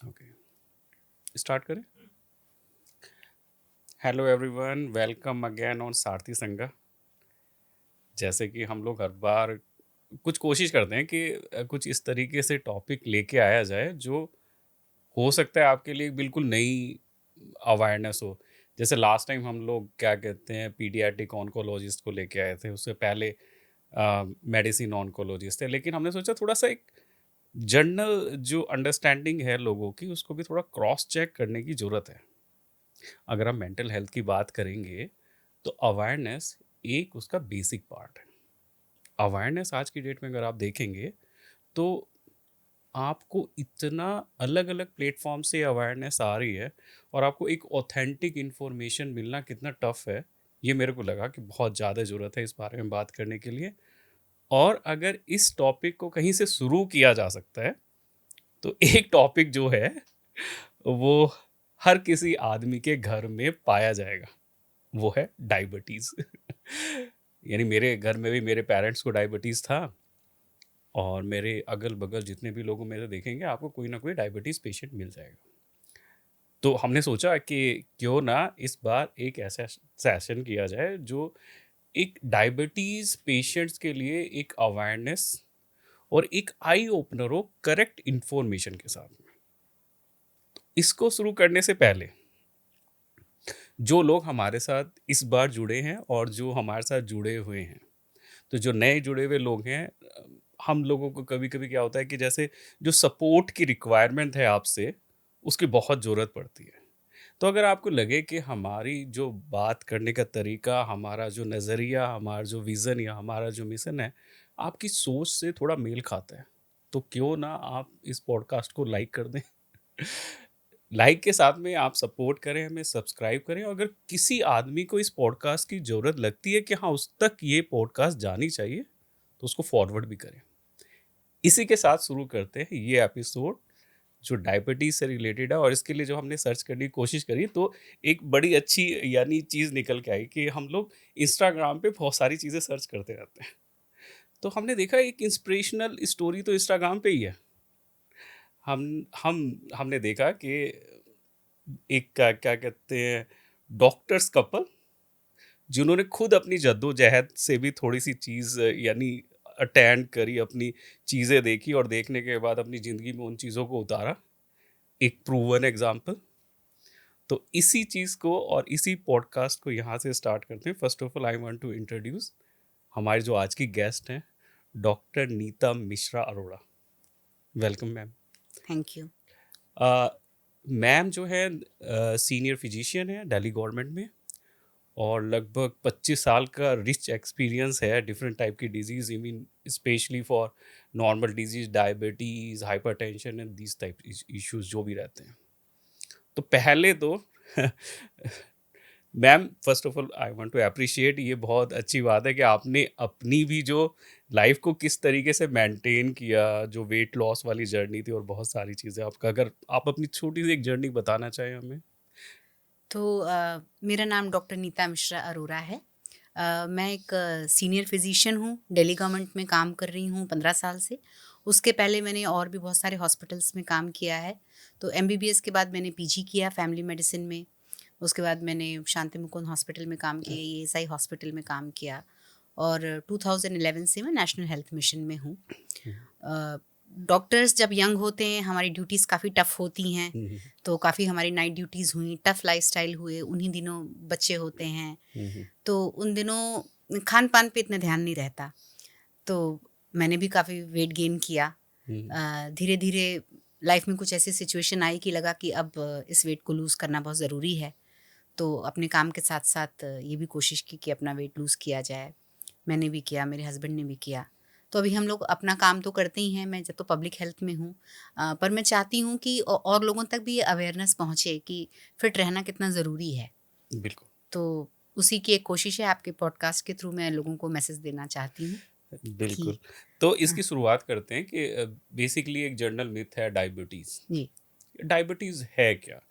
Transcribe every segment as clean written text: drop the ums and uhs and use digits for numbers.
Okay, start करें। Hello everyone, welcome again on सारथी संगा। जैसे कि हम लोग हर बार कुछ कोशिश करते हैं कि कुछ इस तरीके से टॉपिक लेके आया जाए जो हो सकता है आपके लिए बिल्कुल नई अवेयरनेस हो। जैसे लास्ट टाइम हम लोग क्या कहते हैं पीडियाट्रिक ऑन्कोलॉजिस्ट को लेके आए थे, उससे पहले मेडिसिन ऑन्कोलॉजिस्ट थे, लेकिन हमने सोचा थोड़ा सा एक जनरल जो अंडरस्टैंडिंग है लोगों की उसको भी थोड़ा क्रॉस चेक करने की ज़रूरत है। अगर हम मेंटल हेल्थ की बात करेंगे तो अवेयरनेस एक उसका बेसिक पार्ट है। अवेयरनेस आज की डेट में अगर आप देखेंगे तो आपको इतना अलग अलग प्लेटफॉर्म से अवेयरनेस आ रही है और आपको एक ऑथेंटिक इन्फॉर्मेशन मिलना कितना टफ है, ये मेरे को लगा कि बहुत ज़्यादा ज़रूरत है इस बारे में बात करने के लिए। और अगर इस टॉपिक को कहीं से शुरू किया जा सकता है तो एक टॉपिक जो है वो हर किसी आदमी के घर में पाया जाएगा, वो है डायबिटीज़। यानी मेरे घर में भी मेरे पेरेंट्स को डायबिटीज़ था और मेरे अगल-बगल जितने भी लोग मेरे देखेंगे आपको कोई ना कोई डायबिटीज़ पेशेंट मिल जाएगा। तो हमने सोचा कि क्यों ना इस बार एक ऐसा सेशन किया जाए जो एक डायबिटीज़ पेशेंट्स के लिए एक अवेयरनेस और एक आई ओपनर हो करेक्ट इन्फॉर्मेशन के साथ में। इसको शुरू करने से पहले जो लोग हमारे साथ इस बार जुड़े हैं और जो हमारे साथ जुड़े हुए हैं, तो जो नए जुड़े हुए लोग हैं, हम लोगों को कभी-कभी क्या होता है कि जैसे जो सपोर्ट की रिक्वायरमेंट है आपसे, उसकी बहुत ज़रूरत पड़ती है। तो अगर आपको लगे कि हमारी जो बात करने का तरीका, हमारा जो नज़रिया, हमारा जो विज़न या हमारा जो मिशन है, आपकी सोच से थोड़ा मेल खाता है, तो क्यों ना आप इस पॉडकास्ट को लाइक कर दें। लाइक के साथ में आप सपोर्ट करें, हमें सब्सक्राइब करें और अगर किसी आदमी को इस पॉडकास्ट की ज़रूरत लगती है कि हाँ, उस तक ये पॉडकास्ट जानी चाहिए, तो उसको फॉरवर्ड भी करें। इसी के साथ शुरू करते हैं ये एपिसोड जो डायबिटीज़ से रिलेटेड है और इसके लिए जो हमने सर्च करने की कोशिश करी तो एक बड़ी अच्छी यानी चीज़ निकल के आई कि हम लोग इंस्टाग्राम पे बहुत सारी चीज़ें सर्च करते रहते हैं। तो हमने देखा एक इंस्पिरेशनल स्टोरी तो इंस्टाग्राम पे ही है। हमने देखा कि एक क्या क्या कहते हैं डॉक्टर्स कपल जिन्होंने खुद अपनी जद्दोजहद से भी थोड़ी-सी चीज़ यानी अटेंड करी, अपनी चीज़ें देखी और देखने के बाद अपनी ज़िंदगी में उन चीज़ों को उतारा। एक प्रूवन एग्ज़ाम्पल। तो इसी चीज़ को और इसी पॉडकास्ट को यहाँ से स्टार्ट करते हैं। First of all I want to introduce हमारी जो आज की गेस्ट हैं, doctor Neeta Mishra Arora. Welcome ma'am. Thank you. Uh, ma'am जो है सीनियर फिजिशियन है दिल्ली गवर्नमेंट में और लगभग 25 साल का रिच एक्सपीरियंस है डिफरेंट टाइप की diseases, I mean specially for normal diseases, diabetes, hypertension and these type issues जो भी रहते हैं। तो पहले तो ma'am first of all I want to appreciate, ये बहुत अच्छी बात है कि आपने अपनी भी जो लाइफ को किस तरीके से मेंटेन किया, जो वेट लॉस वाली जर्नी थी और बहुत सारी चीज़ें आपका, अगर आप अपनी छोटी सी एक जर्नी बताना चाहें हमें। तो मेरा नाम डॉक्टर नीता मिश्रा अरोरा है। मैं एक सीनियर फिजिशियन हूँ, दिल्ली गवर्नमेंट में काम कर रही हूँ 15 साल से। उसके पहले मैंने और भी बहुत सारे हॉस्पिटल्स में काम किया है। तो एमबीबीएस के बाद मैंने पीजी किया फैमिली मेडिसिन में। उसके बाद मैंने शांति मुकुंद हॉस्पिटल में काम किया, ईएसआई हॉस्पिटल में काम किया और 2011 से मैं नेशनल हेल्थ मिशन में हूँ। डॉक्टर्स जब यंग होते हैं हमारी ड्यूटीज़ काफ़ी टफ़ होती हैं, हम्म, तो काफ़ी हमारी नाइट ड्यूटीज़ हुई, टफ़ लाइफ़स्टाइल हुए, उन्हीं दिनों बच्चे होते हैं, हम्म, तो उन दिनों खान-पान पे इतना ध्यान नहीं रहता। तो मैंने भी काफ़ी वेट गेन किया। हम्म, धीरे-धीरे लाइफ़ में कुछ ऐसी सिचुएशन आई कि लगा कि अब इस वेट को लूज़ करना बहुत ज़रूरी है। तो अपने काम के साथ-साथ ये भी कोशिश की कि अपना वेट लूज़ किया जाए। मैंने भी किया, मेरे हस्बैंड ने भी किया। तो अभी हम लोग अपना काम तो करते ही हैं, मैं जब तो पब्लिक हेल्थ में हूँ। पर मैं चाहती हूँ कि और लोगों तक भी ये अवेयरनेस पहुँचे कि फिट रहना कितना ज़रूरी है। बिल्कुल। तो उसी की एक कोशिश है, आपके पॉडकास्ट के थ्रू मैं लोगों को मैसेज देना चाहती हूँ कि बिल्कुल। तो हाँ, इसकी शुरुआत करते हैं कि बेसिकली एक जनरल मिथ है डायबिटीज़। जी, डायबिटीज़ है क्या?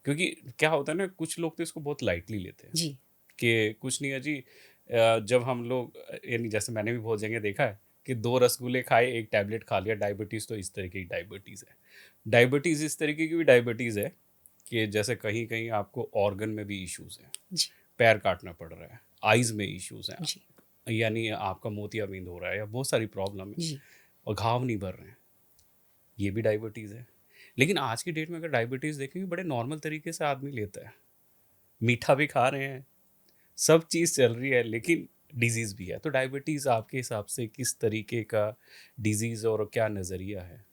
क्योंकि क्या होता है ना, कुछ लोग तो इसको बहुत लाइटली लेते हैं जी, कि कुछ नहीं है जी। जब हम लोग यानी जैसे मैंने भी बहुत जगह देखा है कि 2 रसगुल्ले खाए, 1 टैबलेट खा लिया, डायबिटीज़ तो इस तरह की डायबिटीज़ है। डायबिटीज़ इस तरीके की भी डायबिटीज़ है कि जैसे कहीं-कहीं आपको ऑर्गन में भी इश्यूज़ हैं, जी, पैर काटना पड़ रहा है, आइज़ में इश्यूज़ हैं, जी, यानी आपका मोतियाबिंद हो रहा है या बहुत सारी प्रॉब्लम है जी। और घाव नहीं भर रहे हैं, ये भी डायबिटीज़ है। लेकिन आज की डेट में अगर डायबिटीज़ देखेंगे बड़े नॉर्मल तरीके से आदमी लेता है, मीठा भी खा रहे हैं, सब चीज़ चल रही है लेकिन डिज़ीज़ भी है। तो डायबिटीज़ आपके हिसाब से किस तरीके का डिज़ीज़ और क्या नज़रिया है?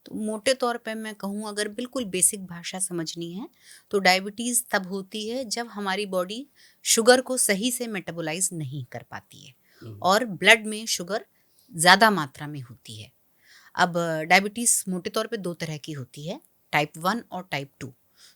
तो मोटे तौर पे मैं कहूँ अगर बिल्कुल बेसिक भाषा समझनी है तो डायबिटीज़ तब होती है जब हमारी बॉडी शुगर को सही से मेटाबोलाइज़ नहीं कर पाती है हुँ, और ब्लड में शुगर ज़्यादा मात्रा में होती है। अब डायबिटीज़ मोटे तौर पे 2 तरह की होती है, टाइप 1 और टाइप 2।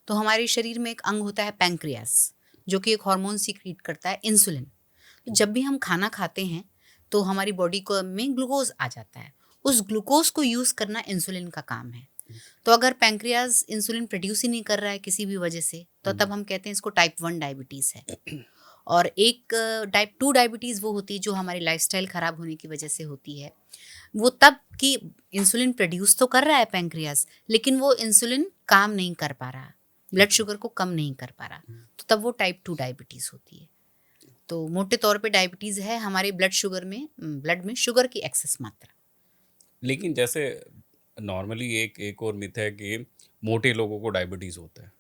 तो हमारे शरीर में एक अंग होता है पैंक्रियास, जो कि एक हार्मोन सीक्रेट करता है इंसुलिन। तो हुँ, जब भी हम खाना खाते हैं, तो हमारी बॉडी को में ग्लूकोज़ आ जाता है। उस ग्लूकोज़ को यूज़ करना इंसुलिन का काम है। हुँ, तो अगर पैंक्रियास इंसुलिन प्रोड्यूस ही नहीं कर रहा है किसी भी वजह से, तो हुँ, तब हम कहते हैं इसको टाइप 1 डायबिटीज़ है। और एक टाइप 2 डायबिटीज़ वो होती है जो हमारी लाइफ़स्टाइल खराब होने की वजह से होती है। वो तब कि इंसुलिन प्रोड्यूस तो कर रहा है पैंक्रियास, लेकिन वो इंसुलिन काम नहीं कर पा रहा, ब्लड ओके, शुगर को कम नहीं कर पा रहा, हुँ। तो तब वो टाइप 2 डायबिटीज़ होती है। तो मोटे तौर पे डायबिटीज़ है हमारे ब्लड में शुगर की एक्सेस मात्रा। लेकिन जैसे नॉर्मली एक एक और मिथ है कि मोटे लोगों को डायबिटीज़ होता है,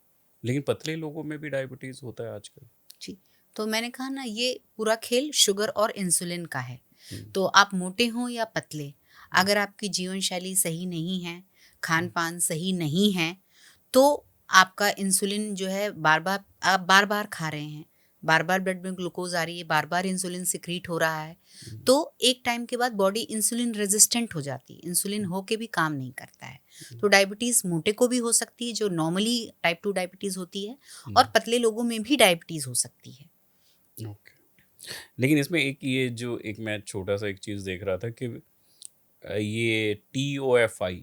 लेकिन पतले लोगों में भी डायबिटीज़ होता है आजकल। जी, तो मैंने कहा ना ये पूरा खेल शुगर और इंसुलिन का है। हुँ, तो आप मोटे हों या पतले, हुँ, अगर आपकी जीवन शैली सही नहीं है, हुँ, खान-पान सही नहीं है, तो आपका इंसुलिन जो है बार-बार आप बार-बार खा रहे हैं, बार-बार ब्लड में ग्लूकोज़ आ रही है, बार-बार इंसुलिन सिक्रीट हो रहा है, हुँ, तो एक टाइम के बाद बॉडी इंसुलिन रेज़िस्टेंट हो जाती है, इंसुलिन हुँ, हो के भी काम नहीं करता है। हुँ, तो डायबिटीज़ मोटे को भी हो सकती है, जो नॉर्मली टाइप 2 डायबिटीज़ होती है हुँ, और पतले लोगों में भी डायबिटीज़ हो सकती है। ओके। लेकिन इसमें एक ये जो एक मैं छोटा-सा एक चीज़ देख रहा था कि ये TOFI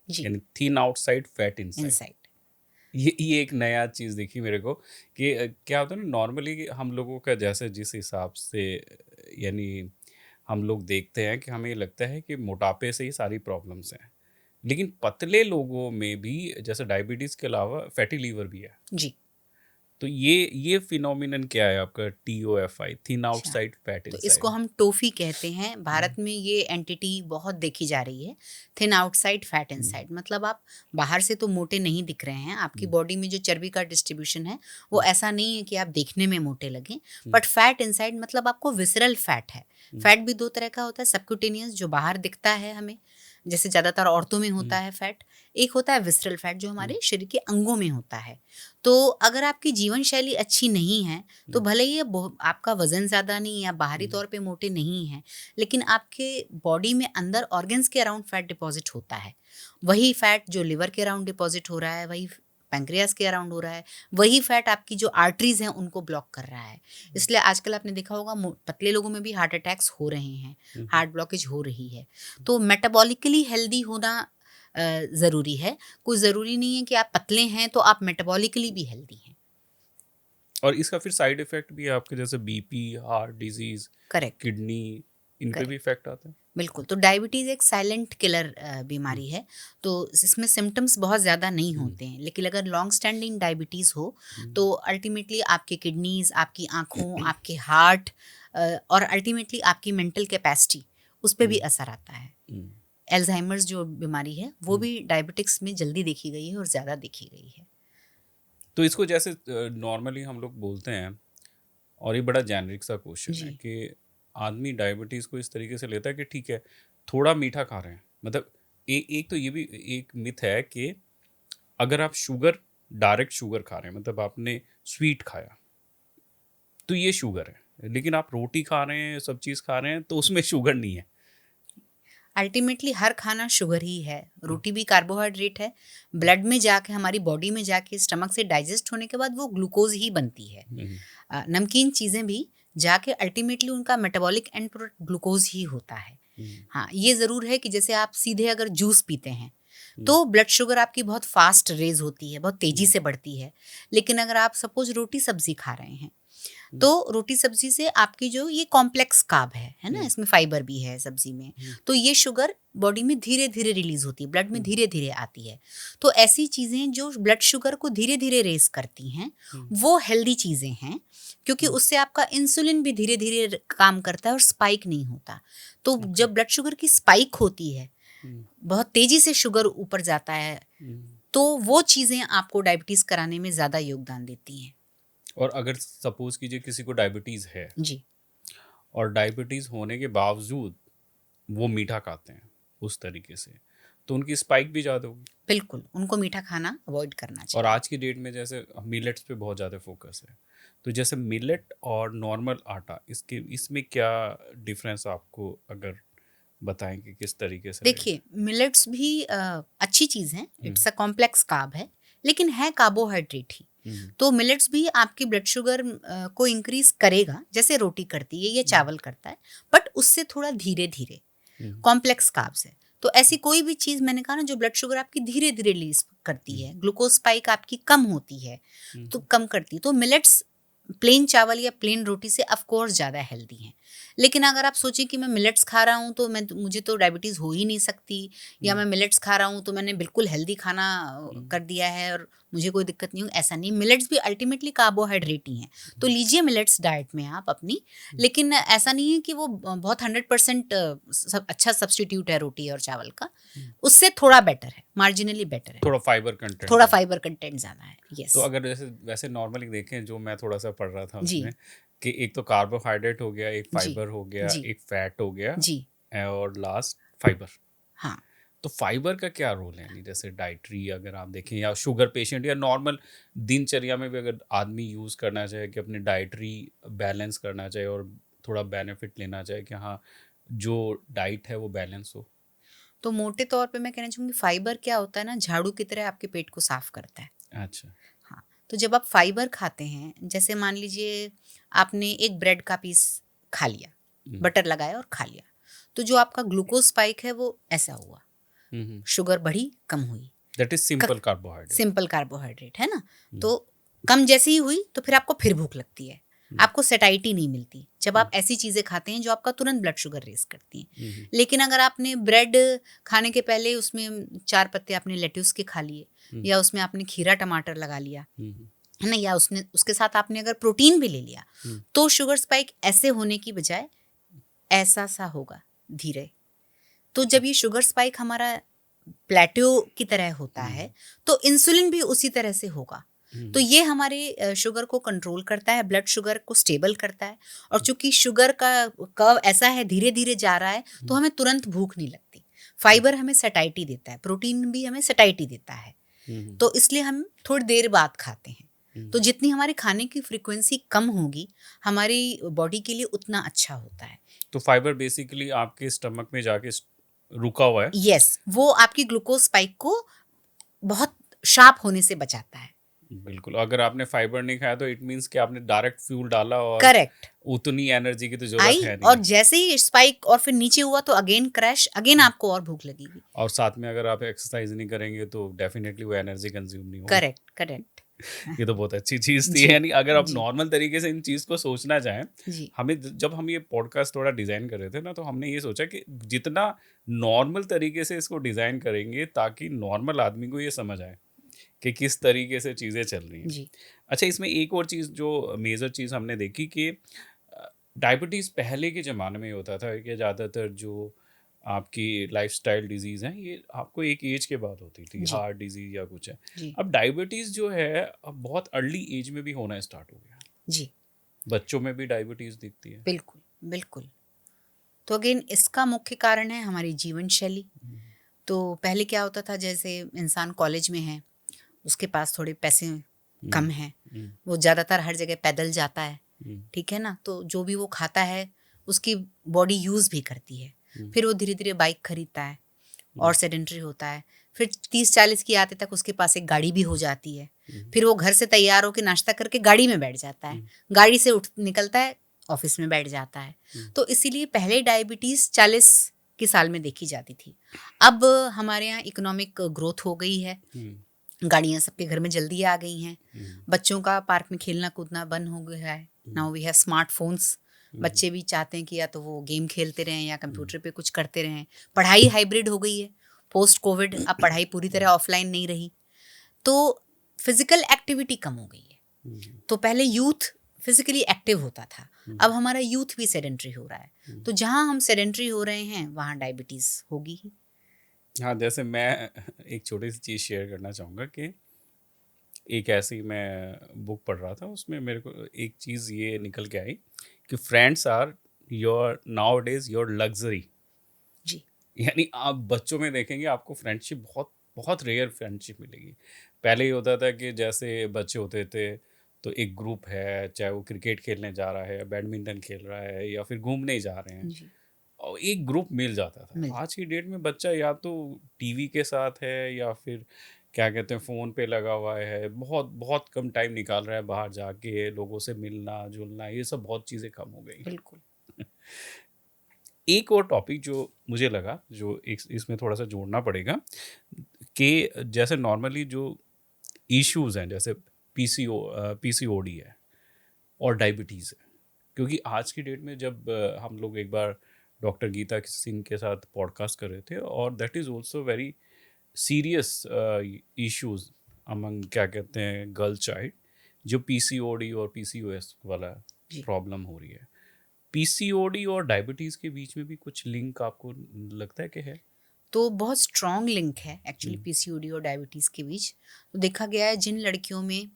जी, यानी thin outside fat inside, inside. ये एक नया चीज़ दिखी मेरे को कि क्या होता है ना नॉर्मली हम लोगों का जैसे जिस हिसाब से यानी हम लोग देखते हैं कि हमें ये लगता है कि मोटापे से ही सारी प्रॉब्लम्स हैं। लेकिन पतले लोगों में भी जैसे डायबिटीज़ के अलावा फैटी लीवर भी है। जी, तो ये फिनोमिनन क्या है आपका TOFI थिन अच्छा। आउटसाइड फैट तो इसको इनसाइड? हम टोफ़ी कहते हैं। हुँ, भारत में ये एंटिटी बहुत देखी जा रही है। थिन आउटसाइड, फैट हुँ, इनसाइड मतलब आप बाहर से तो मोटे नहीं दिख रहे हैं। आपकी हुँ, बॉडी में जो चर्बी का डिस्ट्रीब्यूशन है, वो हुँ, ऐसा नहीं है कि आप देखने में मोटे लगें। हुँ, बट फैट इनसाइड मतलब आपको विसरल फैट है। हुँ, फैट भी 2 तरह का होता है, सबक्यूटेनियस जो बाहर दिखता है हमें, जैसे ज़्यादातर औरतों में होता हुँ, है फैट। एक होता है विसरल फैट जो हुँ, हमारे शरीर के अंगों में होता है। तो अगर आपकी जीवन शैली अच्छी नहीं है, तो हुँ, भले ही आपका वज़न ज़्यादा नहीं या बाहरी हुँ, तौर पे मोटे नहीं हैं, लेकिन आपके बॉडी में अंदर ऑर्गन्स के अराउंड फैट डिपॉज़िट होता है। वही फैट जो लिवर के अराउंड डिपॉज़िट हो रहा है, वही पैंक्रियास के अराउंड हो रहा है, वही फैट आपकी जो आर्टरीज़ हैं उनको ब्लॉक कर रहा है। इसलिए आजकल आपने देखा होगा पतले लोगों में भी हार्ट अटैक्स हो रहे हैं, हुँ, हुँ। हार्ट ब्लॉकेज हो रही है। तो मेटाबॉलिकली हेल्दी होना ज़रूरी है। कोई ज़रूरी नहीं है कि आप पतले हैं तो आप मेटाबॉलिकली भी हेल्दी हैं। और इसका फिर साइड इफ़ेक्ट भी है आपके जैसे BP, heart disease, correct, kidney इन पे भी करेक्ट। इफ़ेक्ट आता है? बिल्कुल, तो डायबिटीज़ एक साइलेंट किलर हुँ, बीमारी है, तो इसमें सिम्पटम्स बहुत ज़्यादा नहीं हुँ, होते हैं, लेकिन अगर लॉन्ग स्टैंडिंग डायबिटीज़ हो, हुँ, तो अल्टीमेटली आपके किडनीज़, आपकी आँखों, आपके हार्ट और अल्टीमेटली आपकी मेंटल कैपेसिटी, उस पे भी हुँ, असर आता है। हुँ, अल्ज़ाइमर्स जो बीमारी है, वो हुँ। भी डायबिटिक्स में जल्दी देखी गई है और ज़्यादा देखी गई है। तो इसको जैसे नॉर्मली हम लोग बोलते हैं और ये बड़ा जेनेरिक सा क्वेश्चन है जी, कि आदमी डायबिटीज़ को इस तरीके से लेता है कि ठीक है, थोड़ा मीठा खा रहे हैं। मतलब एक तो ये भी एक मिथ है कि अगर आप डायरेक्ट शुगर खा रहे हैं मतलब आपने स्वीट खाया, तो ये शुगर है। लेकिन आप रोटी खा रहे हैं, सब चीज़ खा रहे हैं, तो उसमें शुगर नहीं है। अल्टीमेटली हर खाना शुगर ही है, हुँ, रोटी भी कार्बोहाइड्रेट है, हुँ, ब्लड में जाके हमारी बॉडी में जाके स्टमक से डाइजेस्ट होने के बाद वो ग्लूकोज़ ही बनती है। हुँ, नमकीन चीज़ें भी जाके अल्टीमेटली उनका मेटाबॉलिक एंड प्रोडक्ट ग्लूकोज़ ही होता है। हुँ, हाँ, ये ज़रूर है कि जैसे आप सीधे अगर जूस पीते हैं, हुँ, तो ब्लड शुगर आपकी बहुत फ़ास्ट रेज़ होती है, बहुत तेज़ी हुँ, से बढ़ती है। लेकिन अगर आप सपोज़ रोटी-सब्ज़ी खा रहे हैं, तो रोटी सब्जी से आपकी जो ये कॉम्प्लेक्स कार्ब है ना, इसमें फाइबर भी है सब्जी में, तो ये शुगर बॉडी में धीरे धीरे रिलीज होती है, ब्लड में धीरे धीरे आती है। तो ऐसी चीज़ें जो ब्लड शुगर को धीरे धीरे रेस करती हैं वो हेल्दी चीज़ें हैं, क्योंकि उससे आपका इंसुलिन भी धीरे धीरे काम करता है और स्पाइक नहीं होता। तो जब ब्लड शुगर की स्पाइक होती है, बहुत तेजी से शुगर ऊपर जाता है, तो वो चीज़ें आपको डायबिटीज़ कराने में ज़्यादा योगदान देती हैं। और अगर सपोज कीजिए किसी को डायबिटीज़ है जी, और डायबिटीज़ होने के बावजूद वो मीठा खाते हैं उस तरीके से, तो उनकी स्पाइक भी ज़्यादा होगी। बिल्कुल, उनको मीठा खाना अवॉइड करना और चाहिए। आज की डेट में जैसे मिलेट्स पे बहुत ज़्यादा फोकस है, तो जैसे मिलेट और नॉर्मल आटा, इसमें क्या डिफरेंस आपको अगर बताएं कि किस तरीके से देखिए, मिलेट्स भी अच्छी चीज़ है, रहेगा? इट्स अ कॉम्प्लेक्स कार्ब है, लेकिन है कार्बोहाइड्रेट ही। तो मिलेट्स भी आपकी ब्लड शुगर को इंक्रीज करेगा, जैसे रोटी करती है या चावल करता है, बट उससे थोड़ा धीरे धीरे। कॉम्प्लेक्स कार्ब्स है, तो ऐसी कोई भी चीज़ मैंने कहा ना जो ब्लड शुगर आपकी धीरे धीरे रिलीज करती है, ग्लूकोज स्पाइक आपकी कम होती है, तो कम करती है। तो मिलेट्स प्लेन चावल या प्लेन रोटी से ऑफ कोर्स ज़्यादा हेल्दी हैं। लेकिन अगर आप सोचें कि मैं मिलेट्स खा रहा हूँ तो मुझे तो डायबिटीज़ हो ही नहीं सकती, या मैं मिलेट्स खा रहा हूँ तो मैंने बिल्कुल हेल्दी खाना कर दिया है और मुझे कोई दिक्कत नहीं हो, ऐसा नहीं। मिलेट्स भी अल्टीमेटली कार्बोहाइड्रेट ही हैं, तो लीजिए मिलेट्स डाइट में आप अपनी, लेकिन ऐसा नहीं है कि वो बहुत 100% अच्छा सब्स्टिट्यूट है रोटी और चावल का, उससे थोड़ा बेटर है, मार्जिनली बेटर है, थोड़ा फाइबर कंटेंट थोड़ा है। फाइबर कंटेंट ज़्यादा है। यस तो अगर जैसे वैसे नॉर्मली देखें, जो मैं थोड़ा सा पढ़ रहा था जी उसमें, कि एक तो कार्बोहाइड्रेट हो गया, एक जी फाइबर हो गया, जी एक फैट हो गया, जी और लास्ट फाइबर। हाँ। तो फाइबर का क्या रोल है, यानी जैसे डाइटरी अगर आप देखें, या शुगर पेशेंट या नॉर्मल दिनचर्या में भी अगर आदमी यूज़ करना चाहे कि अपने डाइटरी बैलेंस करना चाहे और थोड़ा बेनिफिट लेना चाहे कि हाँ जो डाइट है वो बैलेंस हो। तो मोटे तौर पे मैं कहना चाहूँगी, फाइबर क्या होता है ना, झाड़ू की तरह आपके पेट को साफ करता है। अच्छा। हाँ, तो जब आप फाइबर खाते हैं, जैसे मान लीजिए आपने एक ब्रेड का पीस खा लिया, बटर लगाया और खा लिया, तो जो आपका ग्लूकोज स्पाइक है वो ऐसा हुआ, शुगर बढ़ी, कम हुई। That is simple carbohydrate. Simple carbohydrate है ना, तो कम जैसे ही हुई तो फिर आपको फिर भूख लगती है, आपको सेटाइटी नहीं मिलती जब आप ऐसी चीज़ें खाते हैं जो आपका तुरंत ब्लड शुगर रेस करती हैं। लेकिन अगर आपने ब्रेड खाने के पहले उसमें 4 पत्ते आपने लेट्यूस के खा लिए, या उसमें आपने खीरा टमाटर लगा लिया है ना, या उसने उसके साथ आपने अगर प्रोटीन भी ले लिया, तो शुगर स्पाइक ऐसे होने की बजाय ऐसा सा होगा, धीरे। तो जब ये शुगर स्पाइक हमारा प्लेट्यू की तरह होता है, तो इंसुलिन भी उसी तरह से होगा। तो ये हमारे शुगर को कंट्रोल करता है, ब्लड शुगर को स्टेबल करता है। और चूंकि शुगर का कर्व ऐसा है, धीरे धीरे जा रहा है, तो हमें तुरंत भूख नहीं लगती। फाइबर हमें सटाइटी देता है, प्रोटीन भी हमें सटाइटी देता है, तो इसलिए हम थोड़ी देर बाद खाते हैं। तो जितनी हमारे खाने की फ्रीक्वेंसी कम होगी, हमारी बॉडी के लिए उतना अच्छा होता है। तो फाइबर बेसिकली आपके स्टमक में जाके रुका हुआ है। यस, वो आपकी ग्लूकोज स्पाइक को बहुत शार्प होने से बचाता है। बिल्कुल, अगर आपने फाइबर नहीं खाया तो इट मीन्स कि आपने डायरेक्ट फ्यूल डाला और करेक्ट, उतनी एनर्जी की तो जरूरत आई, है और नहीं। जैसे ही स्पाइक और फिर नीचे हुआ तो अगेन क्रैश, अगेन आपको और भूख लगेगी। और साथ में अगर आप एक्सरसाइज नहीं करेंगे तो डेफिनेटली वो एनर्जी कंज्यूम नहीं होगी। Correct correct. ये तो बहुत अच्छी चीज़ थी, जी यानी अगर आप जी नॉर्मल तरीके से इन चीज़ को सोचना चाहें। जी हमें जब हम ये पॉडकास्ट थोड़ा डिज़ाइन कर रहे थे ना, तो हमने ये सोचा कि जितना नॉर्मल तरीके से इसको डिज़ाइन करेंगे ताकि नॉर्मल आदमी को ये समझ आए कि किस तरीके से चीज़ें चल रही हैं। जी अच्छा, इसमें एक और चीज़ जो मेजर चीज़ हमने देखी कि डायबिटीज़ पहले के ज़माने में होता था कि ज़्यादातर जो आपकी लाइफस्टाइल डिजीज़ हैं ये आपको एक एज के बाद होती थी, जी हार्ट डिजीज़ या कुछ है। जी अब डायबिटीज़ जो है अब बहुत अर्ली एज में भी होना स्टार्ट हो गया। जी बच्चों में भी डायबिटीज़ दिखती है। बिल्कुल बिल्कुल। तो अगेन इसका मुख्य कारण है हमारी जीवन शैली। तो पहले क्या होता था, जैसे इंसान कॉलेज में है, उसके पास थोड़े पैसे कम हैं, वो ज़्यादातर हर जगह पैदल जाता है, ठीक है ना, तो जो भी वो खाता है उसकी बॉडी यूज़ भी करती है। फिर वो धीरे धीरे बाइक खरीदता है और सेडेंटरी होता है, फिर 30-40 की आते तक उसके पास एक गाड़ी भी हो जाती है। फिर वो घर से तैयार होकर नाश्ता करके गाड़ी में बैठ जाता है, गाड़ी से उठ निकलता है, ऑफिस में बैठ जाता है। तो इसीलिए पहले डायबिटीज़ 40 की साल में देखी जाती थी। अब हमारे यहाँ इकोनॉमिक ग्रोथ हो गई है, गाड़ियाँ सबके घर में जल्दी आ गई हैं, बच्चों का पार्क में खेलना कूदना बंद हो गया है, नाउ वी हैव स्मार्टफोन्स। हम्म, बच्चे भी चाहते हैं कि या तो वो गेम खेलते रहें या कंप्यूटर पे कुछ करते रहें। पढ़ाई हाइब्रिड हो गई है पोस्ट कोविड, अब पढ़ाई पूरी तरह ऑफलाइन नहीं रही, तो फिजिकल एक्टिविटी कम हो गई है। हम्म, तो पहले यूथ फिजिकली एक्टिव होता था, हम्म, अब हमारा यूथ भी सेडेंट्री हो रहा है। हम्म। तो जहाँ हम सेडेंट्री हो रहे हैं वहाँ डायबिटीज़ होगी ही। हाँ, जैसे मैं एक छोटी सी चीज़ शेयर करना चाहूँगा कि एक ऐसी मैं बुक पढ़ रहा था, उसमें मेरे को एक चीज़ ये निकल के आई कि friends are your nowadays your luxury. जी। यानी आप बच्चों में देखेंगे आपको फ्रेंडशिप बहुत बहुत रेयर फ्रेंडशिप मिलेगी। पहले ये होता था कि जैसे बच्चे होते थे तो एक ग्रुप है, चाहे वो क्रिकेट खेलने जा रहा है, बैडमिंटन खेल रहा है या फिर घूमने जा रहे हैं, जी। और एक ग्रुप मिल जाता था। मिल आज की डेट में बच्चा या तो टीवी के साथ है या फिर क्या कहते हैं फ़ोन पे लगा हुआ है, बहुत बहुत कम टाइम निकाल रहा है बाहर जाके लोगों से मिलना जुलना, ये सब बहुत चीज़ें कम हो गई। बिल्कुल। एक और टॉपिक जो मुझे लगा जो एक इसमें थोड़ा सा जोड़ना पड़ेगा कि जैसे नॉर्मली जो इश्यूज हैं, जैसे पीसीओडी है और डायबिटीज़ है, क्योंकि आज की डेट में जब हम लोग एक बार डॉक्टर गीता सिंह के साथ पॉडकास्ट कर रहे थे, और that is also very serious issues among क्या कहते हैं गर्ल चाइल्ड, जो पीसीओडी और पीसीओएस वाला जी। प्रॉब्लम हो रही है। पीसीओडी और डायबिटीज़ के बीच में भी कुछ लिंक आपको लगता है कि है? तो बहुत स्ट्रॉन्ग लिंक है एक्चुअली हुँ, पीसीओडी और डायबिटीज़ के बीच। तो देखा गया है जिन लड़कियों में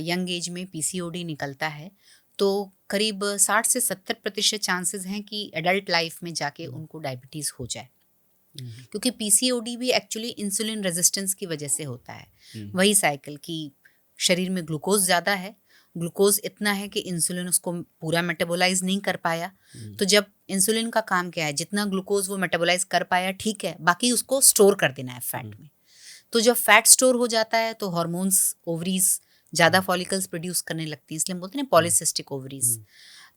यंग एज में पीसीओडी निकलता है, तो करीब 60 से 70% चांसेस हैं कि एडल्ट लाइफ में जाके हुँ, उनको डायबिटीज़ हो जाए। हुँ, क्योंकि पीसीओडी भी एक्चुअली इंसुलिन रेजिस्टेंस की वजह से होता है। हुँ, वही साइकिल कि शरीर में ग्लूकोज ज़्यादा है, ग्लूकोज इतना है कि इंसुलिन उसको पूरा मेटाबोलाइज नहीं कर पाया। हुँ, तो जब इंसुलिन का काम क्या है, जितना ग्लूकोज वो मेटाबोलाइज कर पाया ठीक है, बाकी उसको स्टोर कर देना है फैट हुँ, में। तो जब फैट स्टोर हो जाता है तो हॉर्मोन्स ओवरीज ज़्यादा हुँ, फॉलिकल्स प्रोड्यूस करने लगती हैं, इसलिए हम बोलते हैं हुँ, पॉलीसिस्टिक ओवरीज। हुँ,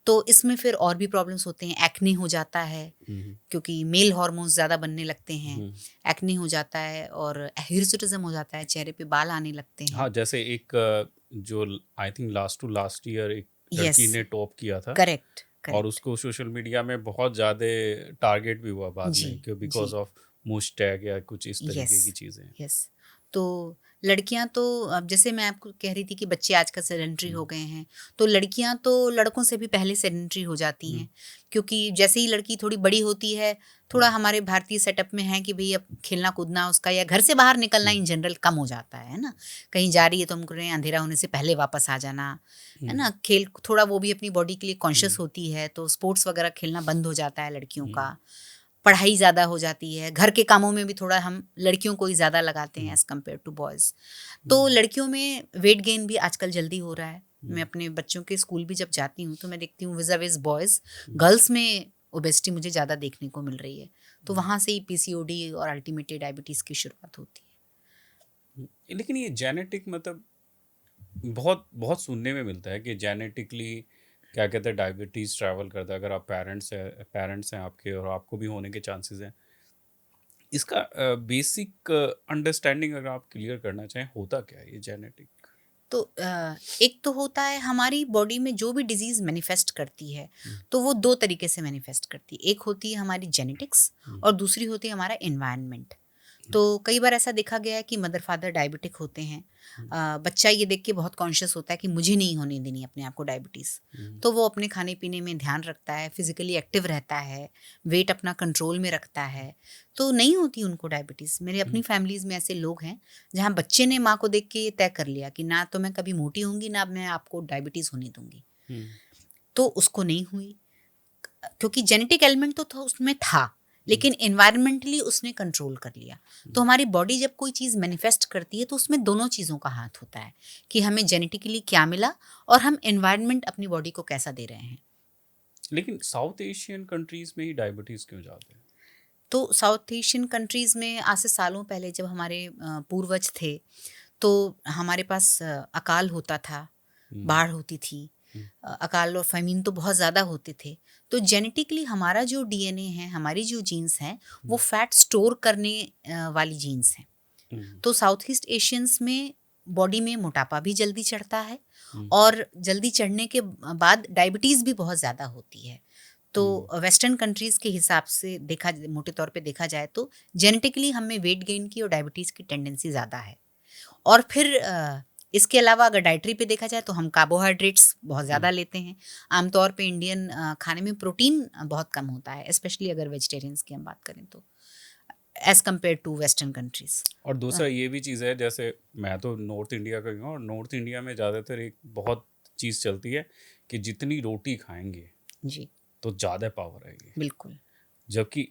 तो इसमें फिर और भी प्रॉब्लम्स होते हैं, एक्ने हो जाता है हुँ, क्योंकि मेल हॉर्मोन्स ज़्यादा बनने लगते हैं, हुँ। एक्ने हो जाता है और हिर्सुटिज्म हो जाता है, चेहरे पे बाल आने लगते हाँ, हैं। जैसे एक जो I think last to last year एक यस, लड़की ने टॉप किया था, करेक्ट, और करेक्ट। उसको सोशल मीडिया में बहुत ज़्यादा टारगेट भी हुआ बाद जी, में कि बिकॉज़ जी। ऑफ मुस्टैग या कुछ इस तरीके की यस, चीज़ें। यस। तो लड़कियां तो अब जैसे मैं आपको कह रही थी कि बच्चे आजकल सेडेंट्री हो हुँ, गए हैं, तो लड़कियां तो लड़कों से भी पहले सेडेंट्री हो जाती हुँ, हैं। क्योंकि जैसे ही लड़की थोड़ी बड़ी होती है, थोड़ा हुँ, हमारे भारतीय सेटअप में है कि भई अब खेलना कूदना उसका या घर से बाहर निकलना हुँ, इन जनरल कम हो जाता है ना? कहीं जा रही है तो हम कह रहे हैं अंधेरा होने से पहले वापस आ जाना, है हुँ, ना? खेल थोड़ा वो भी अपनी बॉडी के लिए हुँ, कॉन्शियस होती है, तो स्पोर्ट्स वगैरह खेलना बंद हो जाता है लड़कियों हुँ, का। पढ़ाई ज़्यादा हो जाती है, घर के कामों में भी थोड़ा हम लड़कियों को ही ज़्यादा लगाते हैं हुँ, एज़ कम्पेयर टू बॉयज़। तो हुँ, लड़कियों में वेट गेन भी आजकल जल्दी हो रहा है। मैं हुँ, अपने बच्चों के स्कूल भी जब जाती हूँ, तो मैं देखती हूँ विज़ा-विज़ बॉयज़, हुँ, गर्ल्स में ओबेसिटी मुझे ज़्यादा देखने को मिल रही है। तो हुँ, वहाँ से ही पीसीओडी और अल्टीमेटली डायबिटीज़ की शुरुआत होती है। हुँ। लेकिन ये जेनेटिक मतलब बहुत बहुत सुनने में मिलता है कि जेनेटिकली क्या कहते हैं डायबिटीज़ ट्रैवल करता है, अगर आप पेरेंट्स हैं आपके और आपको भी होने के चांसेस हैं। इसका बेसिक अंडरस्टैंडिंग अगर आप क्लियर करना चाहें, होता क्या है ये जेनेटिक? तो एक तो होता है हमारी बॉडी में जो भी डिजीज़ मैनिफेस्ट करती है, हुँ, तो वो 2 तरीके से मैनिफेस्ट करती है। एक होती है हमारी जेनेटिक्स हुँ, और दूसरी होती है हमारा एनवायरनमेंट। हुँ, तो कई बार ऐसा देखा गया है कि मदर फादर डायबिटिक होते हैं। हुँ, बच्चा ये देख के बहुत कॉन्शियस होता है कि मुझे नहीं होने देनी अपने आप को डायबिटीज़। हुँ, तो वो अपने खाने पीने में ध्यान रखता है, फिजिकली एक्टिव रहता है, वेट अपना कंट्रोल में रखता है, तो नहीं होती उनको डायबिटीज़। मेरे हुँ, अपनी फैमिलीज़ में ऐसे लोग हैं जहाँ बच्चे ने माँ को देख के ये तय कर लिया कि ना तो मैं कभी मोटी होंगी ना मैं आपको डायबिटीज़ होने दूंगी। हुँ, तो उसको नहीं हुई, क्योंकि जेनेटिक एलिमेंट तो था उसमें था, हुँ, लेकिन एनवायरमेंटली उसने कंट्रोल कर लिया। तो हुँ। हमारी बॉडी जब कोई चीज़ मैनिफेस्ट करती है तो उसमें दोनों चीज़ों का हाथ होता है कि हमें जेनेटिकली क्या मिला और हम एनवायरनमेंट अपनी बॉडी को कैसा दे रहे हैं। लेकिन साउथ एशियन कंट्रीज़ में ही डायबिटीज़ क्यों ज़्यादा है? तो साउथ एशियन कंट्रीज़ में आज से सालों पहले जब हमारे पूर्वज थे, तो हमारे पास अकाल होता था, हुँ, बाढ़ होती थी, हुँ, अकाल और फ़मीन तो बहुत ज़्यादा होते थे। तो जेनेटिकली हमारा जो डीएनए है, हमारी जो जीन्स हैं, वो हुँ, फैट स्टोर करने वाली जीन्स हैं। हुँ, तो साउथ ईस्ट एशियंस में बॉडी में मोटापा भी जल्दी चढ़ता है हुँ, और जल्दी चढ़ने के बाद डायबिटीज़ भी बहुत ज़्यादा होती है। तो हुँ, वेस्टर्न कंट्रीज़ के हिसाब से मोटे तौर पे देखा जाए तो जेनेटिकली हम में वेट गेन की और डायबिटीज़ की टेंडेंसी ज़्यादा है। और फिर इसके अलावा अगर डाइटरी पे देखा जाए तो हम कार्बोहाइड्रेट्स बहुत हुँ। ज़्यादा लेते हैं। आमतौर पे इंडियन खाने में प्रोटीन बहुत कम होता है, स्पेशली अगर वेजिटेरियंस की हम बात करें तो, as compared to western countries. और दूसरा ये भी चीज़ है, जैसे मैं तो नॉर्थ इंडिया का ही हूँ और नॉर्थ इंडिया में ज़्यादातर एक बहुत चीज़ चलती है कि जितनी रोटी खाएँगे जी, तो ज़्यादा पावर आएगी। बिल्कुल, जबकि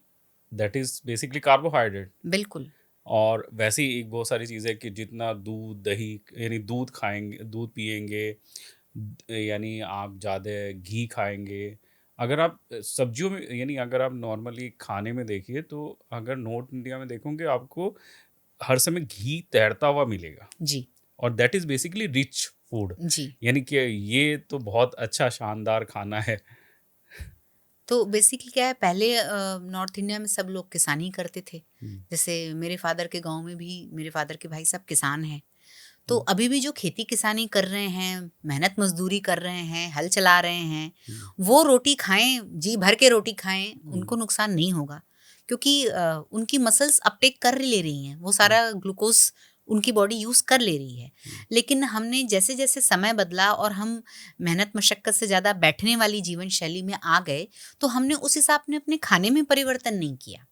दैट इज़ बेसिकली कार्बोहाइड्रेट। बिल्कुल। और वैसे ही एक बहुत सारी चीज़ें कि जितना दूध, दही यानी दूध खाएँगे, दूध पिएँगे, यानी आप ज़्यादा घी खाएँगे। अगर आप सब्जियों में, यानी अगर आप नॉर्मली खाने में देखिए तो अगर नॉर्थ इंडिया में देखोगे आपको हर समय घी तैरता हुआ मिलेगा जी, और that is basically rich food. जी। यानी कि ये तो बहुत अच्छा शानदार खाना है। तो बेसिकली क्या है, पहले नॉर्थ इंडिया में सब लोग किसानी करते थे। हुँ, जैसे मेरे फादर के गाँव में भी मेरे फादर के भाई सब किसान हैं। तो हुँ, अभी भी जो खेती किसानी कर रहे हैं, मेहनत मज़दूरी कर रहे हैं, हल चला रहे हैं, हुँ, वो रोटी खाएँ, जी भर के रोटी खाएँ, हुँ, उनको नुकसान नहीं होगा। क्योंकि उनकी मसल्स अपटेक कर ले रही हैं, वो हुँ, सारा ग्लूकोज़ उनकी बॉडी यूज़ कर ले रही है। हुँ, लेकिन हमने जैसे-जैसे समय बदला और हम मेहनत मशक्कत से ज़्यादा बैठने वाली जीवन शैली में आ गए, तो हमने उस हिसाब ने अपने खाने में परिवर्तन नहीं किया।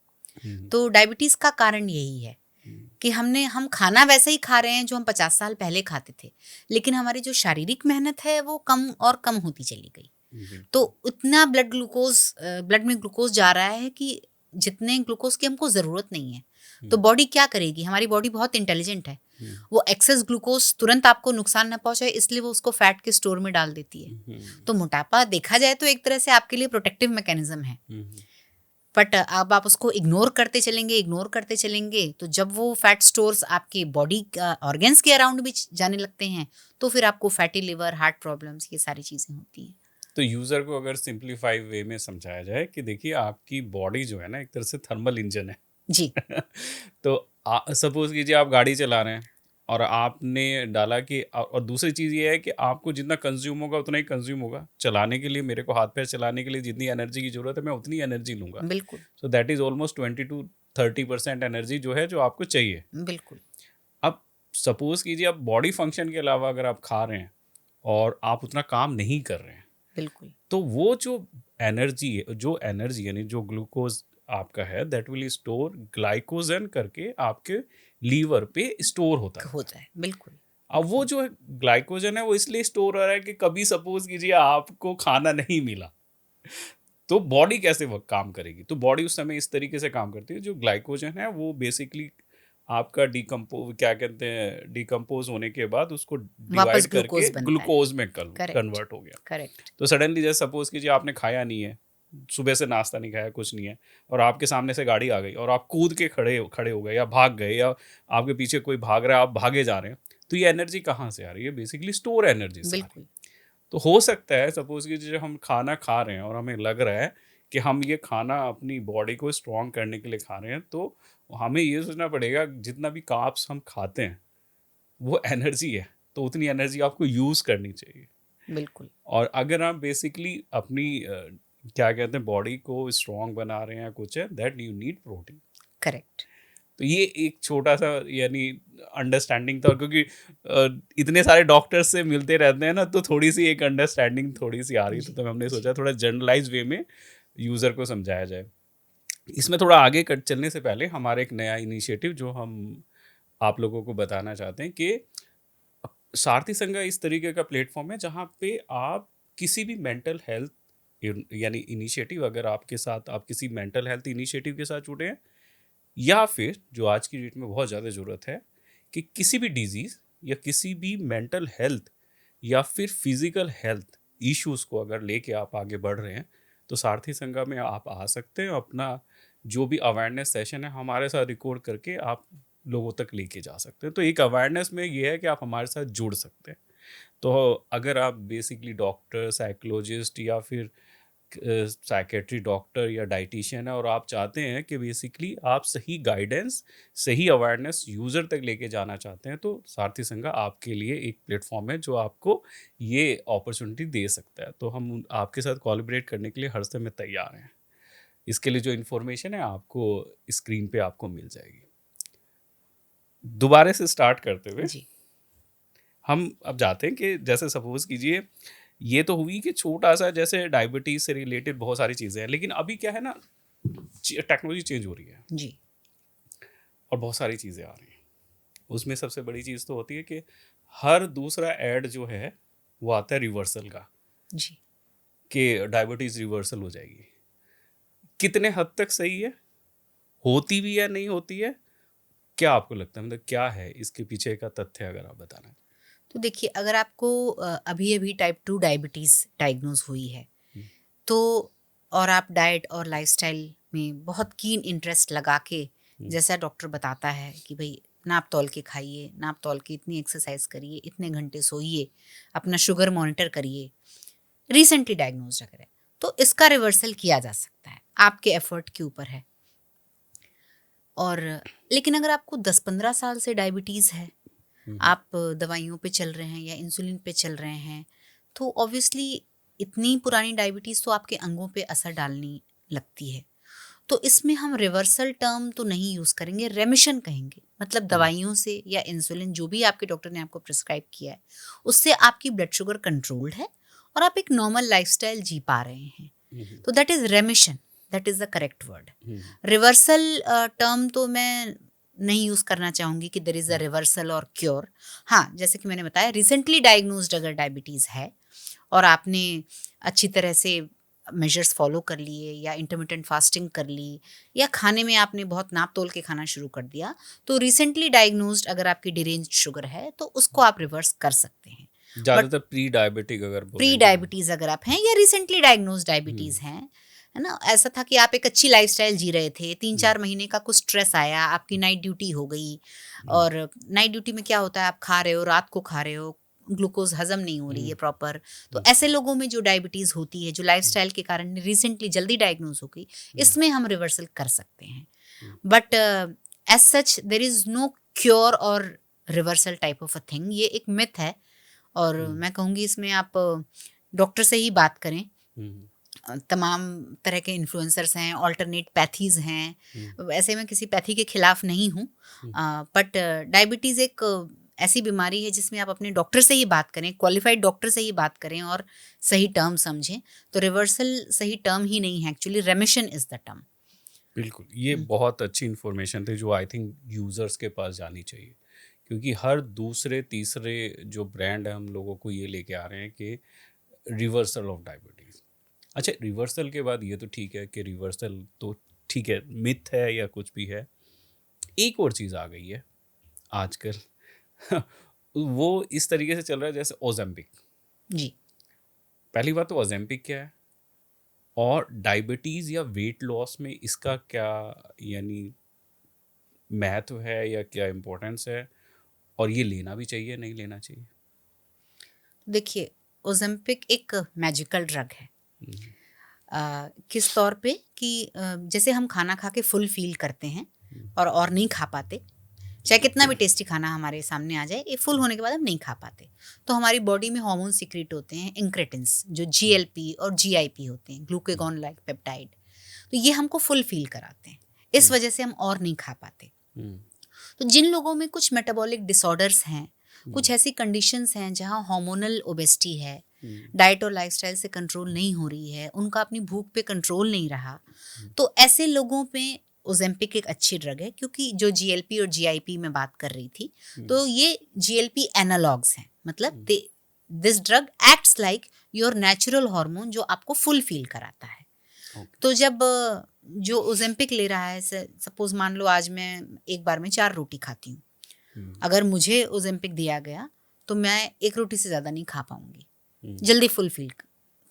हुँ, तो डायबिटीज़ का कारण यही है हुँ, कि हम खाना वैसे ही खा रहे हैं जो हम 50 साल पहले खाते थे, लेकिन हमारी जो शारीरिक मेहनत है वो कम और कम होती चली गई। तो बिल्कुल। उतना ब्लड में ग्लूकोज़ जा रहा है कि जितने ग्लूकोज़ की हमको ज़रूरत नहीं है। तो हुँ, बॉडी क्या करेगी? हमारी बॉडी बहुत इंटेलिजेंट है। हुँ, वो एक्सेस ग्लूकोज़ तुरंत आपको नुकसान ना पहुँचाए, इसलिए वो उसको फैट के स्टोर में डाल देती है। हुँ, तो मोटापा देखा जाए तो एक तरह से आपके लिए प्रोटेक्टिव मैकेनिज़्म है। हुँ, बट अब आप उसको इग्नोर करते चलेंगे, तो जब वो फैट स्टोर्स आपकी बॉडी ऑर्गन्स के अराउंड भी जाने लगते हैं, तो फिर आपको फैटी लिवर, हार्ट प्रॉब्लम्स, ये सारी चीज़ें होती हैं। तो यूज़र को अगर सिंप्लीफाई वे में समझाया जाए कि देखिए आपकी बॉडी जो है ना एक तरह से थर्मल इंजन है। जी, तो सपोज़ कीजिए आप गाड़ी चला रहे हैं और आपने डाला कि और दूसरी चीज़ ये है कि आपको जितना कंज़्यूम होगा उतना ही कंज़्यूम होगा। चलाने के लिए मेरे को हाथ-पैर चलाने के लिए जितनी एनर्जी की ज़रूरत है मैं उतनी एनर्जी लूँगा। बिल्कुल, so that is almost 20 to 30% energy जो है जो आपको चाहिए। बिल्कुल, अब सपोज़ कीजिए आप बॉडी फंक्शन के अलावा अगर आप खा रहे हैं और आप उतना काम नहीं कर रहे हैं, बिल्कुल, तो वो जो एनर्जी यानी जो ग्लूकोज़ आपका है दैट विल स्टोर ग्लाइकोजन करके आपके लीवर पे स्टोर होता है। होता है, बिल्कुल, अब वो बिल्कुल, जो है ग्लाइकोजन है वो इसलिए स्टोर हो रहा है कि कभी सपोज़ कीजिए आपको खाना नहीं मिला, तो बॉडी कैसे वो काम करेगी? तो बॉडी उस समय इस तरीके से काम करती है, जो ग्लाइकोजन है वो बेसिकली आपका क्या कहते हैं, डिकम्पोज़ होने के बाद उसको वापस डिवाइड करके ग्लूकोज़ बनता है। ग्लूकोज़ में करेक्ट, कन्वर्ट हो गया। करेक्ट, तो सडनली जैसे सपोज़ कीजिए आपने खाया नहीं है, सुबह से नाश्ता नहीं खाया, कुछ नहीं है और आपके सामने से गाड़ी आ गई और आप कूद के खड़े हो गए या भाग गए या आपके पीछे कोई भाग रहा है, आप भागे जा रहे हैं। तो ये एनर्जी कहाँ से आ रही है? बेसिकली स्टोर एनर्जी से आ रही है। बिल्कुल, तो हो सकता है सपोज़ कीजिए जब हम खाना खा रहे हैं और हमें लग रहा है कि हम ये खाना अपनी बॉडी को स्ट्रॉन्ग करने के लिए खा रहे हैं, तो हमें ये सोचना पड़ेगा जितना भी कार्ब्स हम खाते हैं, वो एनर्जी है, तो उतनी एनर्जी आपको यूज़ करनी चाहिए। बिल्कुल, और अगर आप बेसिकली अपनी क्या कहते हैं बॉडी को स्ट्रॉन्ग बना रहे हैं या कुछ है that you need protein. Correct. तो ये एक छोटा सा यानी अंडरस्टैंडिंग था, क्योंकि इतने सारे डॉक्टर्स से मिलते रहते हैं ना, तो थोड़ी सी एक अंडरस्टैंडिंग थोड़ी सी आ रही थी, जी, तो हमने जी, सोचा थोड़ा जनरलाइज वे में यूज़र को समझाया जाए। इसमें थोड़ा आगे कट चलने से पहले हमारा एक नया इनिशिएटिव जो हम आप लोगों को बताना चाहते हैं कि सारथी संघ इस तरीके का प्लेटफॉर्म है जहाँ पे आप किसी भी मेंटल हेल्थ यानी इनिशिएटिव, अगर आपके साथ आप किसी मेंटल हेल्थ इनिशिएटिव के साथ जुड़े हैं या फिर जो आज की डेट में बहुत ज़्यादा ज़रूरत है कि किसी भी डिजीज़ या किसी भी मेंटल हेल्थ या फिर फिजिकल हेल्थ इश्यूज़ को अगर लेके आप आगे बढ़ रहे हैं, तो सारथी संघ में आप आ सकते हैं। अपना जो भी अवेयरनेस सेशन है हमारे साथ रिकॉर्ड करके आप लोगों तक लेके जा सकते हैं। तो एक अवेयरनेस में ये है कि आप हमारे साथ जुड़ सकते हैं। तो अगर आप बेसिकली डॉक्टर, साइकोलॉजिस्ट या फिर साइकेट्री डॉक्टर या डाइटिशियन है और आप चाहते हैं कि बेसिकली आप सही गाइडेंस, सही अवेयरनेस यूज़र तक लेके जाना चाहते हैं, तो सारथी संघा आपके लिए एक प्लेटफॉर्म है जो आपको ये अपॉर्चुनिटी दे सकता है। तो हम आपके साथ कोलैबोरेट करने के लिए हर समय तैयार हैं। इसके लिए जो इन्फॉर्मेशन है आपको स्क्रीन पे आपको मिल जाएगी। दोबारा से स्टार्ट करते हुए जी हम अब जाते हैं कि जैसे सपोज कीजिए ये तो हुई कि छोटा सा जैसे डायबिटीज से रिलेटेड बहुत सारी चीजें हैं, लेकिन अभी क्या है ना, टेक्नोलॉजी चेंज हो रही है जी और बहुत सारी चीजें आ रही हैं। उसमें सबसे बड़ी चीज तो होती है कि हर दूसरा ऐड जो है वो आता है रिवर्सल का, जी कि डायबिटीज रिवर्सल हो जाएगी। कितने हद तक सही है, होती भी है नहीं होती है, क्या आपको लगता है, मतलब क्या है इसके पीछे का तथ्य अगर आप बताना। तो देखिए, अगर आपको अभी अभी टाइप 2 डायबिटीज़ डायग्नोज हुई है, हम्म, तो और आप डाइट और लाइफस्टाइल में बहुत कीन इंटरेस्ट लगा के, हम्म, जैसा डॉक्टर बताता है कि भाई नाप तौल के खाइए, नाप तौल के इतनी एक्सरसाइज करिए, इतने घंटे सोइए, अपना शुगर मॉनिटर करिए, रिसेंटली डायग्नोज अगर है, तो इसका रिवर्सल किया जा सकता है, आपके एफर्ट के ऊपर है। और लेकिन अगर आपको 10-15 साल से डायबिटीज़ है, हम्म, आप दवाइयों पे चल रहे हैं या इंसुलिन पे चल रहे हैं, तो ऑब्वियसली इतनी पुरानी डायबिटीज़ तो आपके अंगों पे असर डालने लगती है। तो इसमें हम रिवर्सल टर्म तो नहीं यूज़ करेंगे, रेमिशन कहेंगे। मतलब हम्म, दवाइयों से या इंसुलिन जो भी आपके डॉक्टर ने आपको प्रिस्क्राइब किया है, उससे आपकी ब्लड शुगर कंट्रोल्ड है और आप एक नॉर्मल लाइफस्टाइल जी पा रहे हैं। हम्म, तो that is रेमिशन, that is the correct word. Hmm, reversal term तो मैं नहीं यूज़ करना चाहूँगी कि देयर इज़ अ रिवर्सल और क्योर। हाँ, जैसे कि मैंने बताया, रिसेंटली डायग्नोज्ड अगर डायबिटीज़ है और आपने अच्छी तरह से मेजर्स फॉलो कर लिए या इंटरमिटेंट फास्टिंग कर ली या खाने में आपने बहुत नाप तोल के खाना शुरू कर दिया, तो रिसेंटली डायग्नोज्ड अगर आपकी डिरेंज्ड शुगर है तो उसको आप रिवर्स कर सकते हैं। बट ज्यादातर प्री डायबिटिक अगर प्री बोलें तो। डायबिटीज़ अगर आप हैं या रिसेंटली डायग्नोज्ड हम्म, डायबिटीज़ हैं, है ना? ऐसा था कि आप एक अच्छी लाइफ़स्टाइल जी रहे थे, हम्म, 3-4 महीने का कुछ स्ट्रेस आया, आपकी नाइट ड्यूटी हो गई हम्म, और नाइट ड्यूटी में क्या होता है, आप खा रहे हो, रात को खा रहे हो, ग्लूकोज़ हज़म नहीं हो रही हम्म, है प्रॉपर। तो हम्म, ऐसे लोगों में जो डायबिटीज़ होती है, जो लाइफ़स्टाइल के कारण रिसेंटली जल्दी डायग्नोज़ हो गई, हम्म, इसमें हम रिवर्सल कर सकते हैं। Hmm, but as such there is no cure और reversal type of a thing, ये एक मिथ है। और हम्म, मैं कहूँगी इसमें आप डॉक्टर से ही बात करें। हम्म, तमाम तरह के इन्फ्लुएंसर्स हैं, ऑल्टरनेट पैथीज़ हैं। हम्म, वैसे मैं किसी पैथी के खिलाफ नहीं हूँ, हम्म, बट डायबिटीज़ एक ऐसी बीमारी है जिसमें आप अपने डॉक्टर से ही बात करें, क्वालिफाइड डॉक्टर से ही बात करें और सही टर्म समझें। तो रिवर्सल सही टर्म ही नहीं है, एक्चुअली रेमिशन इज़ द टर्म। बिल्कुल, ये हुँ, बहुत अच्छी इन्फॉर्मेशन थी जो आई थिंक यूज़र्स के पास जानी चाहिए, क्योंकि हर दूसरे तीसरे जो ब्रांड है हम लोगों को ये लेके आ रहे हैं कि रिवर्सल ऑफ डायबिटीज़। अच्छा, रिवर्सल के बाद ये तो ठीक है कि रिवर्सल तो ठीक है, मिथ है या कुछ भी है। एक और चीज़ आ गई है आजकल वो इस तरीके से चल रहा है जैसे ओज़ेम्पिक। जी। पहली बात तो ओज़ेम्पिक क्या है? और डायबिटीज़ या वेट लॉस में इसका क्या, यानी महत्व है या क्या इम्पोर्टेंस है, और ये लेना भी चाहिए नहीं लेना चाहिए? देखिए, ओज़ेम्पिक एक मैजिकल ड्रग है। हम्म, किस तौर पे कि जैसे हम खाना खा के फुल फ़ील करते हैं हम्म, और नहीं खा पाते, चाहे कितना भी टेस्टी खाना हमारे सामने आ जाए, ये फुल होने के बाद हम नहीं खा पाते। तो हमारी बॉडी में हार्मोन सीक्रेट होते हैं, इंक्रेटिन्स, जो जीएलपी और जीआईपी होते हैं, ग्लूकागॉन लाइक पेप्टाइड। तो ये हमको फुल फ़ील कराते हैं। इस हम्म, वजह से हम और नहीं खा पाते। हम्म, तो जिन लोगों में कुछ मेटाबॉलिक डिसऑर्डर्स हैं, हम्म, कुछ ऐसी कंडीशंस हैं जहाँ हार्मोनल ओबेसिटी है, हम्म, डाइट और लाइफस्टाइल से कंट्रोल नहीं हो रही है, उनका अपनी भूख पे कंट्रोल नहीं रहा, हम्म, तो ऐसे लोगों में ओज़ेम्पिक एक अच्छी ड्रग है। क्योंकि जो जीएलपी और जीआईपी में बात कर रही थी, हम्म, तो ये जीएलपी एनालॉग्स हैं। मतलब hmm, this drug acts like your natural hormone जो आपको फुल फील कराता है। ओके, तो जब जो ओज़ेम्पिक ले रहा है, सपोज मान लो आज मैं एक बार में 4 रोटी खाती हूँ। हम्म, अगर मुझे ओज़ेम्पिक दिया गया, तो मैं 1 रोटी से ज़्यादा नहीं खा पाऊँगी, हम्म, जल्दी फुल फ़ील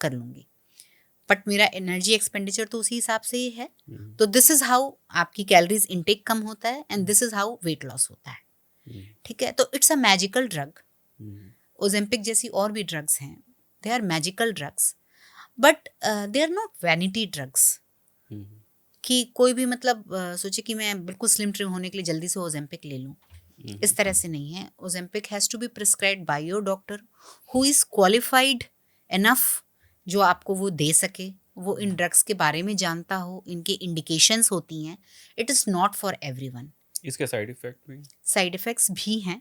कर लूँगी। बट मेरा एनर्जी एक्सपेंडिचर तो उसी हिसाब से ही है। हम्म, तो दिस इज़ हाउ आपकी कैलोरीज़ इनटेक कम होता है and this is how weight loss होता है। हम्म, ठीक है? तो it's a magical drug. Hmm, Ozempic जैसी और भी ड्रग्स हैं, they are magical drugs. But they are not vanity drugs hmm, कि कोई भी मतलब सोचे कि मैं बिल्कुल स्लिम ट्रिम होने के लिए जल्दी से ओजेम्पिक ले लूँ, हम्म, इस तरह से नहीं है. Ozempic has to be prescribed by your doctor who is qualified enough, जो आपको वो दे सके, वो इन ड्रग्स के बारे में जानता हो, इनके इंडिकेशंस होती हैं. It is not for everyone. इसके साइड इफेक्ट भी? साइड इफ़ेक्ट्स भी हैं.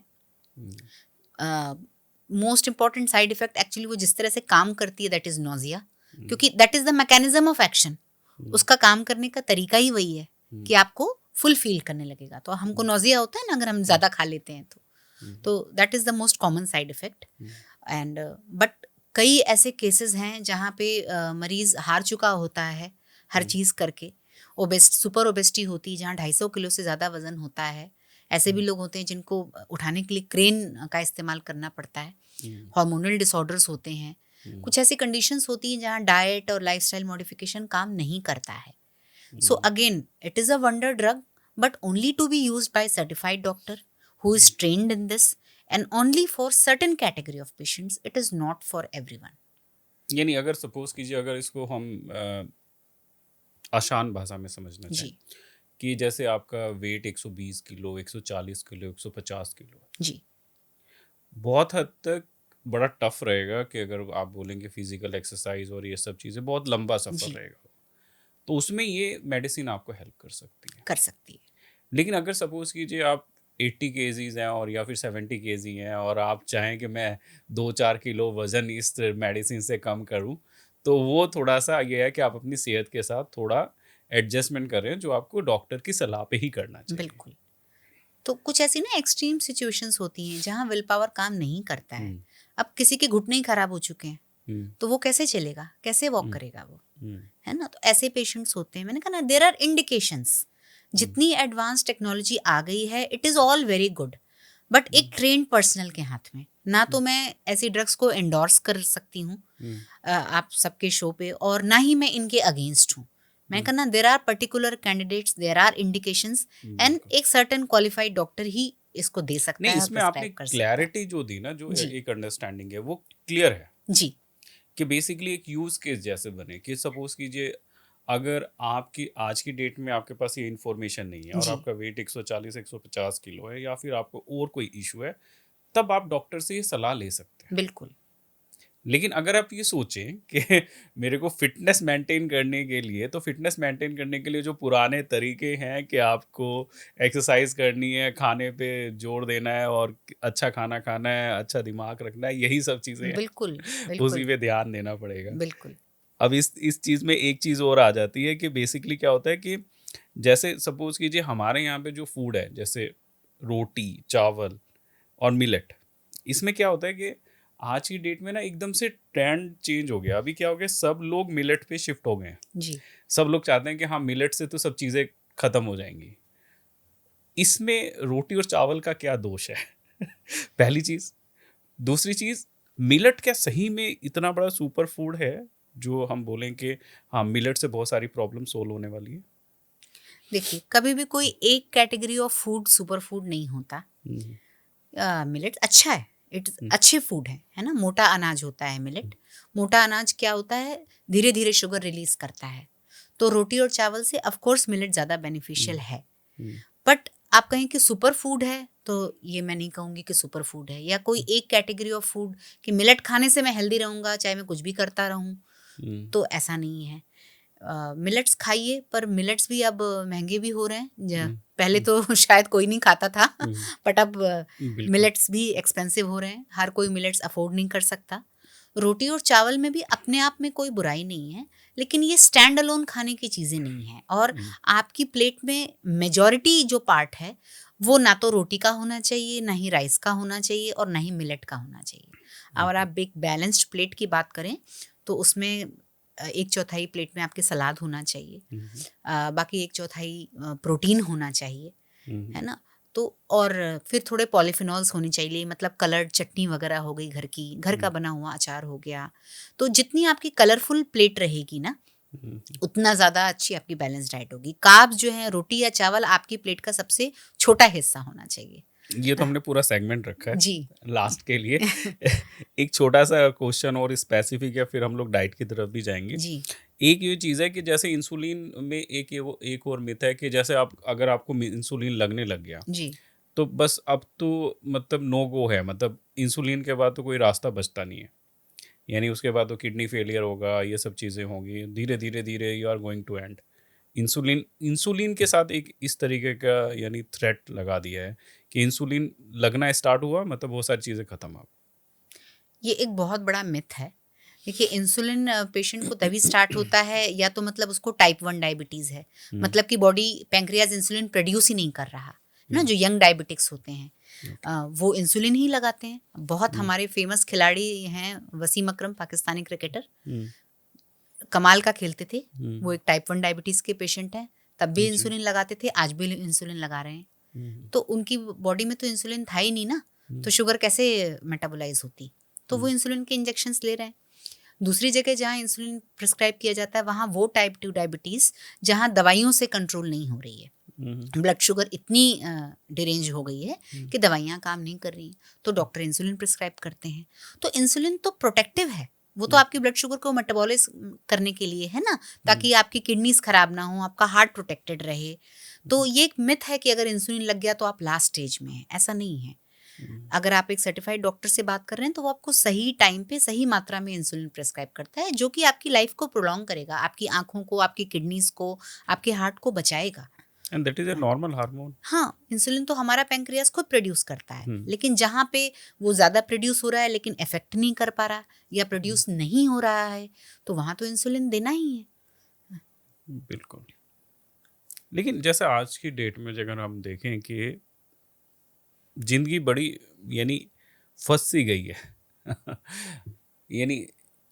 Hmm, most important side effect actually वो जिस तरह से काम करती है, दैट इज़ नोज़िया, हम्म, क्योंकि that is the mechanism of action. Hmm, उसका काम करने का तरीका ही वही है हम्म, कि आपको फुल फील करने लगेगा. तो हमको नोज़िया होता है ना अगर हम ज़्यादा खा लेते हैं हम्म, तो that is the most common side effect. Hmm, and but कई ऐसे केसेस हैं जहाँ पे मरीज़ हार चुका होता है हर हम्म, चीज़ करके. ओबेस्ट सुपर ओबेसिटी होती है जहाँ 250 किलो से ज़्यादा वज़न होता है. ऐसे भी लोग होते हैं जिनको उठाने के लिए क्रेन का इस्तेमाल करना पड़ता है. हम्म, हार्मोनल डिसऑर्डर्स होते हैं. हम्म, कुछ ऐसी कंडीशंस होती हैं जहाँ डाइट और लाइफस्टाइल मॉडिफिकेशन काम नहीं करता है. So hmm, again, it is a wonder drug, but only to be used by certified doctor who is trained in this, and only for certain category of patients. It is not for everyone. यानी अगर suppose कीजिए, अगर इसको हम आसान भाषा में समझना चाहें, जी कि जैसे आपका वेट 120 किलो, 140 किलो, 150 किलो, जी बहुत हद तक बड़ा टफ रहेगा कि अगर आप बोलेंगे फिजिकल एक्सरसाइज और ये सब चीज़ें, बहुत लंबा सफ़र जी रहेगा, तो उसमें ये मेडिसिन आपको हेल्प कर सकती है. कर सकती है. लेकिन अगर सपोज कीजिए आप 80 केजीज हैं और या फिर 70 केजी हैं और आप चाहें कि मैं 2-4 किलो वज़न इस मेडिसिन से कम करूं, तो वो थोड़ा सा ये है कि आप अपनी सेहत के साथ थोड़ा एडजस्टमेंट करें, जो आपको डॉक्टर की सलाह पे ही करना चाहिए. बिल्कुल. तो कुछ ऐसी ना एक्सट्रीम सिचुएशंस होती हैं जहाँ विल पावर काम नहीं करता है. हम्म, अब किसी के घुटने ही खराब हो चुके हैं, हम्म, तो वो कैसे चलेगा, कैसे वॉक हम्म, करेगा वो, हम्म, है ना. तो ऐसे पेशेंट्स होते हैं. मैंने कहा ना देर आर इंडिकेशंस. हम्म, जितनी एडवांस टेक्नोलॉजी आ गई है it is all very good, but एक ट्रेंड पर्सनल के हाथ में ना. तो मैं ऐसी ड्रग्स को एंडोर्स कर सकती हूँ हम्म, आप सबके शो पे, और ना ही मैं इनके अगेंस्ट हूँ. मैं कहना there are particular candidates, there are indications, and बिल्कुल. एक सर्टन क्वालिफाइड डॉक्टर ही इसको दे सकता नहीं, है और इसमें आपने प्रिस्क्राइब कर सकता है. क्लैरिटी जो दी ना, जो जी एक अंडरस्टैंडिंग है, वो क्लियर है जी कि बेसिकली एक यूज़ केस जैसे बने कि सपोज कीजिए, अगर आपकी आज की डेट में आपके पास ये इन्फॉर्मेशन नहीं है और जी आपका वेट 140-150 किलो है, या फिर आपको और कोई इशू है, तब आप डॉक्टर से ये सलाह ले सकते हैं. बिल्कुल लेकिन अगर आप ये सोचें कि मेरे को फिटनेस मेंटेन करने के लिए, तो फिटनेस मेंटेन करने के लिए जो पुराने तरीके हैं कि आपको एक्सरसाइज करनी है, खाने पे जोर देना है और अच्छा खाना खाना है, अच्छा दिमाग रखना है, यही सब चीज़ें हैं, बिल्कुल उसी बिल्कुल पे ध्यान देना पड़ेगा. बिल्कुल. अब इस चीज़ में एक चीज़ और आ जाती है कि बेसिकली क्या होता है कि जैसे सपोज़ कीजिए हमारे यहाँ पे जो फूड है, जैसे रोटी, चावल और मिलेट, इसमें क्या होता है कि आज की डेट में ना एकदम से ट्रेंड चेंज हो गया. अभी क्या हो गया, सब लोग मिलेट पे शिफ्ट हो गए हैं. जी सब लोग चाहते हैं कि हाँ, मिलेट से तो सब चीज़ें खत्म हो जाएँगी. इसमें रोटी और चावल का क्या दोष है? पहली चीज़. दूसरी चीज़, मिलेट क्या सही में इतना बड़ा सुपर फूड है, जो हम बोलें कि हाँ, मिलेट से बहुत सारी प्रॉब्लम सोल्व होने वाली है? देखिए, कभी भी कोई एक category of food super food नहीं होता. हुँ, मिलेट अच्छा है, इट हुँ, अच्छे फूड है ना. मोटा अनाज होता है मिलेट. मोटा अनाज क्या होता है, धीरे धीरे शुगर रिलीज करता है. तो रोटी और चावल से ऑफ कोर्स मिलेट ज़्यादा बेनिफिशियल हुँ, है. हुँ, बट आप कहें कि सुपर फूड है, तो ये मैं नहीं कहूँगी कि सुपर फूड है, या कोई एक कैटेगरी ऑफ फूड कि मिलेट खाने से मैं हेल्दी रहूँगा चाहे मैं कुछ भी करता रहूँ, हुँ, तो ऐसा नहीं है. मिलेट्स खाइए, पर मिलेट्स भी अब महंगे भी हो रहे हैं. हुँ, पहले हुँ, तो शायद कोई नहीं खाता था हुँ, बट अब बिल्कुल. मिलेट्स भी एक्सपेंसिव हो रहे हैं. हर कोई मिलेट्स अफोर्ड नहीं कर सकता. रोटी और चावल में भी अपने आप में कोई बुराई नहीं है, लेकिन ये स्टैंड अलोन खाने की चीज़ें नहीं हैं. और हुँ, आपकी प्लेट में मेजॉरिटी जो पार्ट है वो ना तो रोटी का होना चाहिए, ना ही राइस का होना चाहिए, और ना ही मिलेट का होना चाहिए. हुँ, और हुँ, आप एक बैलेंस्ड प्लेट की बात करें तो उसमें एक चौथाई प्लेट में आपके सलाद होना चाहिए. हुँ, बाकी एक चौथाई प्रोटीन होना चाहिए, हुँ, है ना. तो और फिर थोड़े पॉलीफिनॉल्स होने चाहिए, मतलब कलर्ड चटनी वगैरह हो गई, घर की, घर हुँ, का बना हुआ अचार हो गया. तो जितनी आपकी कलरफुल प्लेट रहेगी ना, हुँ, उतना ज़्यादा अच्छी आपकी बैलेंस डाइट होगी. कार्ब्स जो है, रोटी या चावल आपकी प्लेट का सबसे छोटा हिस्सा होना चाहिए. ये तो हमने पूरा सेगमेंट रखा है जी। लास्ट के लिए। एक छोटा सा क्वेश्चन और स्पेसिफिक है, फिर हम लोग डाइट की तरफ भी जाएंगे। जी। एक ये चीज़ है कि जैसे इंसुलिन में एक और मिथ है कि जैसे आप अगर आपको इंसुलिन लगने लग गया जी। तो बस अब तो मतलब नो गो है, मतलब इंसुलिन के बाद तो कोई रास्ता बचता नहीं है, यानी उसके बाद तो किडनी फेलियर होगा, ये सब चीज़ें होंगी, धीरे धीरे धीरे you are going to end. Insulin insulin के साथ एक इस तरीके का यानी थ्रेट लगा दिया है कि इंसुलिन लगना स्टार्ट हुआ मतलब वो सारी चीज़ें खत्म अब। ये एक बहुत बड़ा मिथ है। देखिए, इंसुलिन पेशेंट को तभी स्टार्ट होता है या तो मतलब उसको टाइप 1 डायबिटीज़ है। हम्म, मतलब कि बॉडी पैंक्रियाज़ इंसुलिन प्रोड्यूस ही नहीं कर रहा, है ना? जो यंग डायबिटिक्स होते हैं ओके। वो इंसुलिन ही लगाते हैं। बहुत हम्म, हमारे फेमस खिलाड़ी हैं वसीम अकरम, पाकिस्तानी क्रिकेटर, हम्म, कमाल का खेलते थे। वो हम्म, एक टाइप 1 डायबिटीज़ के पेशेंट हैं, तब भी जी, इंसुलिन लगाते थे, आज भी इंसुलिन लगा रहे हैं। हम्म, तो उनकी बॉडी में तो इंसुलिन था ही नहीं ना, तो हम्म, शुगर कैसे मेटाबोलाइज़ होती? तो वो हम्म, इंसुलिन के इंजेक्शंस ले रहे हैं। दूसरी जगह जहाँ इंसुलिन प्रिस्क्राइब किया जाता है, वहाँ वो टाइप 2 डायबिटीज़ जहाँ दवाइयों से कंट्रोल नहीं हो रही है। हम्म, ब्लड शुगर इतनी डिरेंज हो गई है हम्म, कि दवाइयाँ काम नहीं कर रही हैं, तो डॉक्टर इंसुलिन प्रिस्क्राइब करते हैं। तो इंसुलिन तो प्रोटेक्टिव है, वो तो हम्म, आपकी ब्लड शुगर को मेटाबॉलाइज करने के लिए है ना, हम्म, ताकि आपकी किडनीज खराब ना हो, आपका हार्ट प्रोटेक्टेड रहे। तो ये एक मिथ है कि अगर इंसुलिन लग गया तो आप लास्ट स्टेज में हैं, ऐसा नहीं है। हम्म, अगर आप एक सर्टिफाइड डॉक्टर से बात कर रहे हैं तो वो आपको सही टाइम पे सही मात्रा में इंसुलिन प्रिस्क्राइब करता है, जो कि आपकी लाइफ को प्रोलॉन्ग करेगा, आपकी आँखों को, आपकी किडनीज़ को, आपके हार्ट को बचाएगा। And that is a normal hormone. हाँ, इंसुलिन तो हमारा पैंक्रियाज़ खुद प्रोड्यूस करता है, हम्म, लेकिन जहाँ पे वो ज़्यादा प्रोड्यूस हो रहा है लेकिन इफ़ेक्ट नहीं कर पा रहा या हम्म, प्रोड्यूस नहीं हो रहा है, तो वहाँ तो इंसुलिन देना ही है। बिल्कुल। लेकिन जैसे आज की डेट में अगर हम देखें कि जिंदगी बड़ी यानी फंस सी गई है। यानी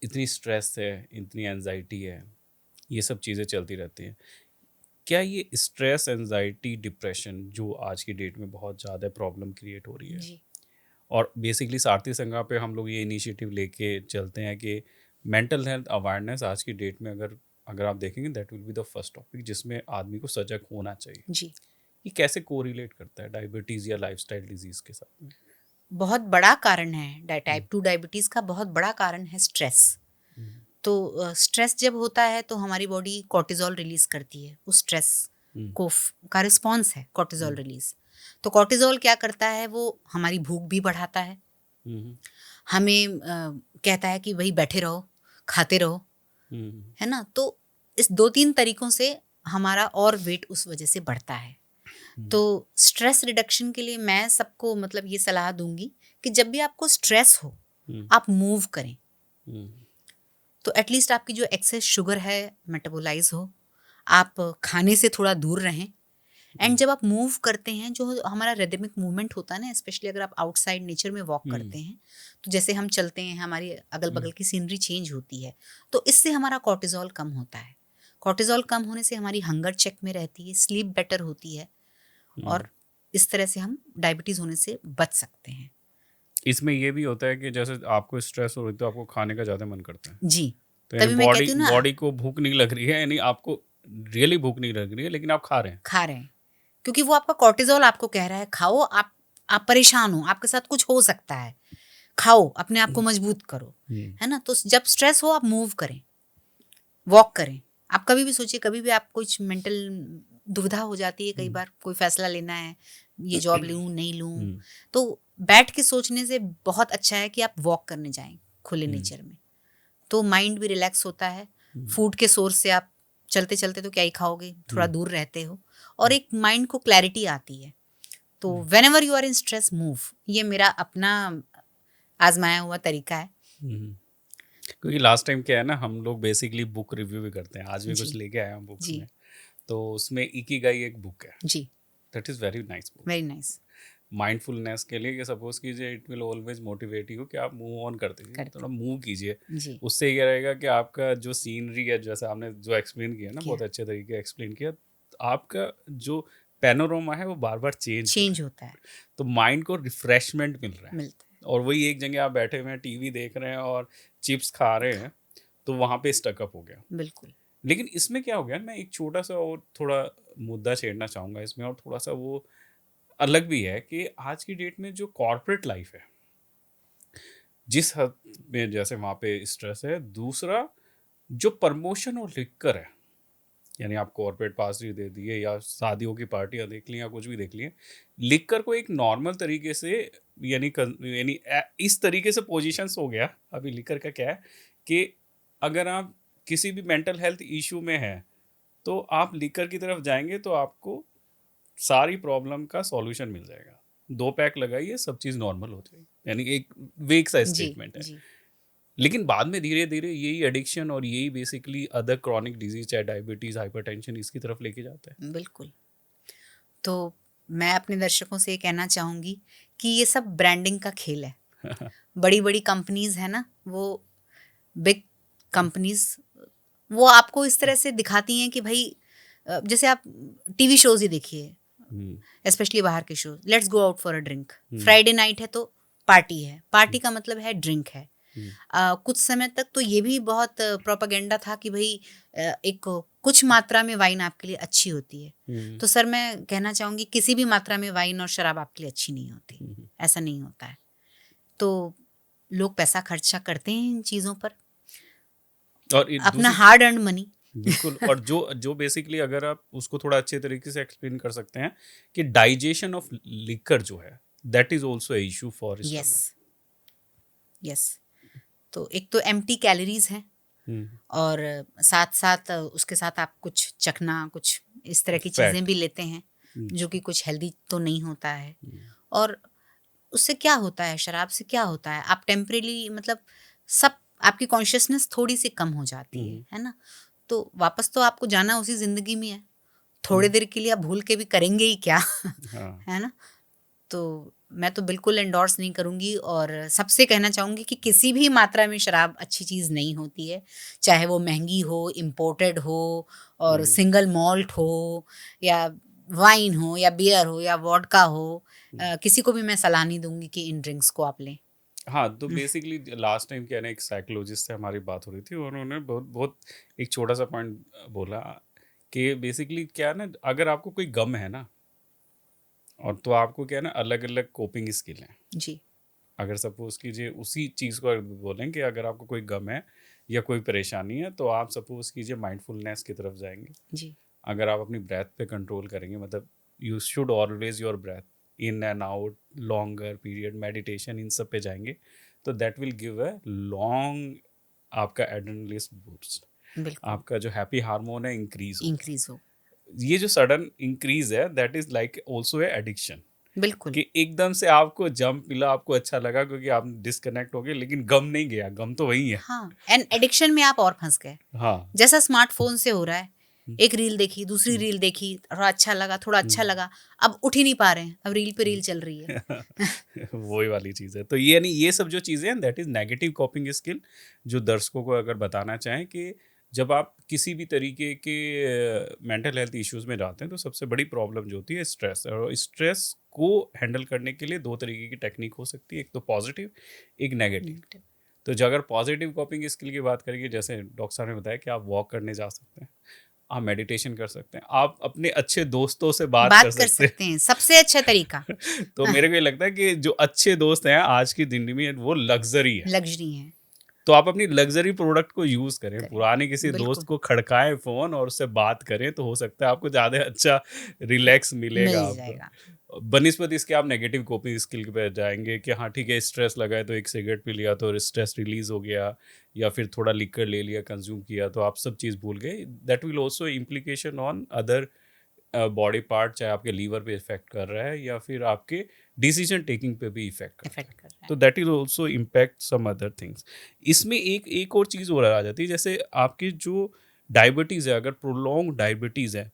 इतनी स्ट्रेस है, इतनी एनजाइटी है, ये सब चीज़ें चलती रहती हैं। क्या ये स्ट्रेस, एनजाइटी, डिप्रेशन जो आज की डेट में बहुत ज़्यादा प्रॉब्लम क्रिएट हो रही है, जी। और बेसिकली सारथी संघा पे हम लोग ये इनिशिएटिव लेके चलते हैं कि मेंटल हेल्थ अवेयरनेस आज की डेट में अगर अगर आप देखेंगे that will be the first topic जिसमें आदमी को सजग होना चाहिए। जी। ये कैसे कोरिलेट करता है डायबिटीज़ या लाइफस्टाइल डिजीज़ के साथ में? बहुत बड़ा कारण है, हम्म, टाइप 2 डायबिटीज़ का बहुत बड़ा कारण है स्ट्रेस। हम्म, तो स्ट्रेस जब होता है तो हमारी बॉडी कॉर्टिज़ोल रिलीज़ करती है, उस स्ट्रेस हम्म, का रिस्पॉन्स है कॉर्टिज़ोल हम्म, रिलीज़। तो कॉर्टिज़ोल क्या करता है, वो हमारी भूख भी बढ़ाता है, हम्म, हमें कहता है कि भई बैठे रहो, खाते रहो, हम्म, है ना? तो इस 2-3 तरीकों से हमारा और वेट उस वजह से बढ़ता है। हम्म, तो स्ट्रेस रिडक्शन के लिए मैं सबको मतलब ये सलाह दूँगी कि जब भी आपको स्ट्रेस हो, हम्म, आप मूव करें। हम्म, तो एटलीस्ट आपकी जो एक्सेस शुगर है मेटाबोलाइज़ हो, आप खाने से थोड़ा दूर रहें। एंड हम्म, जब आप मूव करते हैं, जो हमारा रिदमिक मूवमेंट होता है ना, स्पेशली अगर आप आउटसाइड नेचर में वॉक हम्म, करते हैं, तो जैसे हम चलते हैं, हमारी हम्म, अगल-बगल की सीनरी चेंज होती है, तो इससे हमारा कॉर्टिज़ोल कम होता है। कॉर्टिज़ोल कम होने से हमारी हंगर चेक में रहती है, स्लीप बेटर होती है हम्म। और इस तरह से हम डायबिटीज़ होने से बच सकते हैं। इसमें ये भी होता है कि जैसे आपको स्ट्रेस हो रही है तो आपको खाने का ज़्यादा मन करता है, जी, तो यानी तभी मैं बॉडी कहती हूँ ना, बॉडी को भूख नहीं लग रही है, यानी आपको रियली भूख नहीं लग रही है लेकिन आप खा रहे हैं। खा रहे हैं, क्योंकि वो आपका कॉर्टिज़ोल आपको कह रहा है खाओ, आप परेशान हो, आपके साथ कुछ हो सकता है, खाओ, अपने आप को मजबूत करो, हम्म, है ना? तो जब स्ट्रेस हो आप मूव करें, वॉक करें। आप कभी भी सोचिए, कभी भी आप कुछ मेंटल दुविधा हो जाती है, कई हम्म, बार कोई फैसला लेना है, ये जॉब लूँ, नहीं लूँ, हम्म, तो बैठ के सोचने से बहुत अच्छा है कि आप वॉक करने जाएँ, खुले हम्म, नेचर में। तो माइंड भी रिलैक्स होता है। हम्म, फूड के सोर्स से आप चलते-चलते तो क्या ही खाओगे, थोड़ा हम्म, दूर रहते हो और एक माइंड को क्लैरिटी आती है। तो hmm, whenever you are in stress move, ये मेरा अपना आज़माया हुआ तरीका है। हम्म। क्योंकि लास्ट टाइम क्या है ना, हम लोग बेसिकली बुक रिव्यू भी करते हैं, आज भी जी, कुछ लेके आया हूँ बुक्स जी, में। तो उसमें इकिगाई एक बुक है, जी, that is very nice book. Very nice. Mindfulness के लिए कि सपोज कीजिए it will always motivate you कि आप मूव ऑन करते दीजिए, करते थोड़ा मूव कीजिए। जी, उससे ये रहेगा कि आपका जो सीनरी है, जैसे आपने जो एक्सप्लेन किया ना, किया, बहुत अच्छे तरीके एक्सप्लेन किया, तो आपका जो पैनोरमा है वो बार बार चेंज हो रहा चेंज है, होता है, तो माइंड को रिफ्रेशमेंट मिल रहा है। मिलता है। और वही एक जगह आप बैठे हुए हैं, टीवी देख रहे हैं और चिप्स खा रहे हैं, तो वहाँ पे स्टकअप हो गया। बिल्कुल। लेकिन इसमें क्या हो गया, मैं एक छोटा सा और थोड़ा मुद्दा छेड़ना चाहूँगा इसमें, और थोड़ा सा वो अलग भी है कि आज की डेट में जो कॉर्पोरेट लाइफ है, जिस हद में जैसे वहाँ पे स्ट्रेस है, दूसरा जो प्रमोशन और लिकर है, यानी आप कॉर्पोरेट पास ही दे दिए या शादियों की पार्टियां देख ली या कुछ भी देख लिए, लिकर को एक नॉर्मल तरीके से, इस तरीके से पोजीशंस हो गया अभी लिकर का क्या है कि अगर आप किसी भी मेंटल हेल्थ इशू में हैं तो आप लिकर की तरफ जाएंगे तो आपको सारी प्रॉब्लम का सॉल्यूशन मिल जाएगा। 2 पैक लगाइए, सब चीज़ नॉर्मल हो जाएगी, यानी एक वेक सा जी, स्टेटमेंट है। जी। लेकिन बाद में धीरे धीरे यही एडिक्शन और यही बेसिकली अदर क्रॉनिक डिजीज चाहे डायबिटीज, हाइपरटेंशन, इसकी तरफ लेके जाता है। बिल्कुल। तो मैं अपने दर्शकों से ये कहना चाहूँगी कि ये सब ब्रांडिंग का खेल है। बड़ी-बड़ी कंपनीज़ है ना, वो बिग कंपनीज़, वो आपको इस तरह से दिखाती हैं कि भई जैसे आप टीवी शोज़ ही देखिए, हम्म, स्पेशली बाहर के show, let's go out for a drink. Hmm, Friday night है तो पार्टी है, पार्टी का मतलब है ड्रिंक है। हम्म, कुछ समय तक तो ये भी बहुत प्रोपेगेंडा था कि भाई एक कुछ मात्रा में वाइन आपके लिए अच्छी होती है। हम्म, तो सर मैं कहना चाहूँगी किसी भी मात्रा में वाइन और शराब आपके लिए अच्छी नहीं होती, हम्म। ऐसा नहीं होता है। तो लोग पैसा खर्चा करते हैं इन चीज़ों पर, और एक अपना दूसरी हार्ड अर्न मनी। बिल्कुल, और जो जो बेसिकली अगर आप उसको थोड़ा अच्छे तरीके से एक्सप्लेन कर सकते हैं कि डाइजेशन ऑफ लिकर जो है, that is also a issue for yes, stomach. Yes. तो एक तो एम्प्टी कैलोरीज हैं, और साथ साथ उसके साथ आप कुछ चखना, कुछ इस तरह की चीज़ें फैट। भी लेते हैं जो कि कुछ हेल्दी तो नहीं होता है। और उससे क्या होता है, शराब से क्या होता है, आप टेम्परेली मतलब सब आपकी कॉन्शियसनेस थोड़ी सी कम हो जाती है ना? तो वापस तो आपको जाना उसी ज़िंदगी में है, थोड़ी देर के लिए आप भूल के भी करेंगे ही क्या? हाँ, है ना? तो मैं तो बिल्कुल एंडोर्स नहीं करूँगी और सबसे कहना चाहूँगी कि किसी भी मात्रा में शराब अच्छी चीज़ नहीं होती है, चाहे वो महँगी हो, इम्पोर्टेड हो और सिंगल मॉल्ट हो या वाइन हो या बियर हो या वोडका हो, किसी को भी मैं सलाह नहीं दूँगी कि इन ड्रिंक्स को आप लें। हाँ, तो बेसिकली लास्ट टाइम क्या है ना, एक साइकोलॉजिस्ट से हमारी बात हो रही थी और उन्होंने बहुत बहुत एक छोटा सा पॉइंट बोला कि बेसिकली क्या है ना, अगर आपको कोई गम है ना, और तो आपको क्या है ना अलग अलग कोपिंग स्किल हैं। जी, अगर सपोज कीजिए उसी चीज़ को बोलें कि अगर आपको कोई गम है या कोई परेशानी है तो आप सपोज कीजिए माइंडफुलनेस की तरफ जाएंगे। जी, अगर आप अपनी ब्रेथ पे कंट्रोल करेंगे, मतलब you should always your breath in and out, longer period meditation, इन सब पे जाएंगे तो that will give a long आपका एड्रेनलिन बूस्ट, बिल्कुल, आपका जो हैप्पी हार्मोन है इंक्रीज होगा। इंक्रीज़ हो। ये जो सडन इंक्रीज है that is like also a addiction, बिल्कुल, कि एकदम से आपको जंप मिला, आपको अच्छा लगा क्योंकि आप डिस्कनेक्ट हो गए, लेकिन गम नहीं गया, गम तो वही है। हाँ, एंड एडिक्शन में आप और फँस गए। हाँ। जैसा स्मार्टफ़ोन से हो रहा है, हम्म, एक रील देखी, दूसरी हम्म, रील देखी, थोड़ा अच्छा हम्म। लगा, अब उठ ही नहीं पा रहे हैं, अब रील पे रील चल रही है। वही वाली चीज़ है। तो ये नहीं, ये सब जो चीज़ें हैं दैट इज नेगेटिव कॉपिंग स्किल, जो दर्शकों को अगर बताना चाहें कि जब आप किसी भी तरीके के मेंटल हेल्थ इश्यूज में जाते हैं तो सबसे बड़ी प्रॉब्लम जो होती है स्ट्रेस, और स्ट्रेस को हैंडल करने के लिए 2 तरीके की टेक्निक हो सकती है, एक तो पॉजिटिव, एक नेगेटिव। नेगेटिव, तो जो अगर पॉजिटिव कॉपिंग स्किल की बात करेंगे, जैसे डॉक्टर साहब ने बताया कि आप वॉक करने जा सकते हैं, आप मेडिटेशन कर सकते हैं, आप अपने अच्छे दोस्तों से बात कर बात कर सकते सकते हैं, सबसे अच्छा तरीका। हैं। तो मेरे को ये लगता है कि जो अच्छे दोस्त हैं आज की जिंदगी में वो लग्जरी है। लग्ज़री है, तो आप अपनी लग्जरी प्रोडक्ट को यूज करें, करें, पुराने किसी दोस्त बिल्कुल, को खड़काएं फोन और उससे बात करें, तो हो सकता है आपको ज्यादा अच्छा रिलैक्स मिलेगा मिल आपको। जाएगा। बनिस्पत इसके आप नेगेटिव कोपिंग स्किल पे जाएंगे कि हाँ ठीक है, स्ट्रेस लगा है तो एक सिगरेट पी लिया तो स्ट्रेस रिलीज हो गया, या फिर थोड़ा लिकर ले लिया, कंज्यूम किया तो आप सब चीज़ भूल गए। That will also implication on other body part, चाहे आपके लीवर पे इफेक्ट कर रहा है या फिर आपके डिसीजन टेकिंग पे भी इफेक्ट करता है। इफ़ेक्ट कर रहा तो है। That is also impact some other things. इसमें एक एक और चीज़ और आ जाती है, जैसे आपकी जो डायबिटीज़ है, अगर प्रोलॉन्ग डायबिटीज़ है,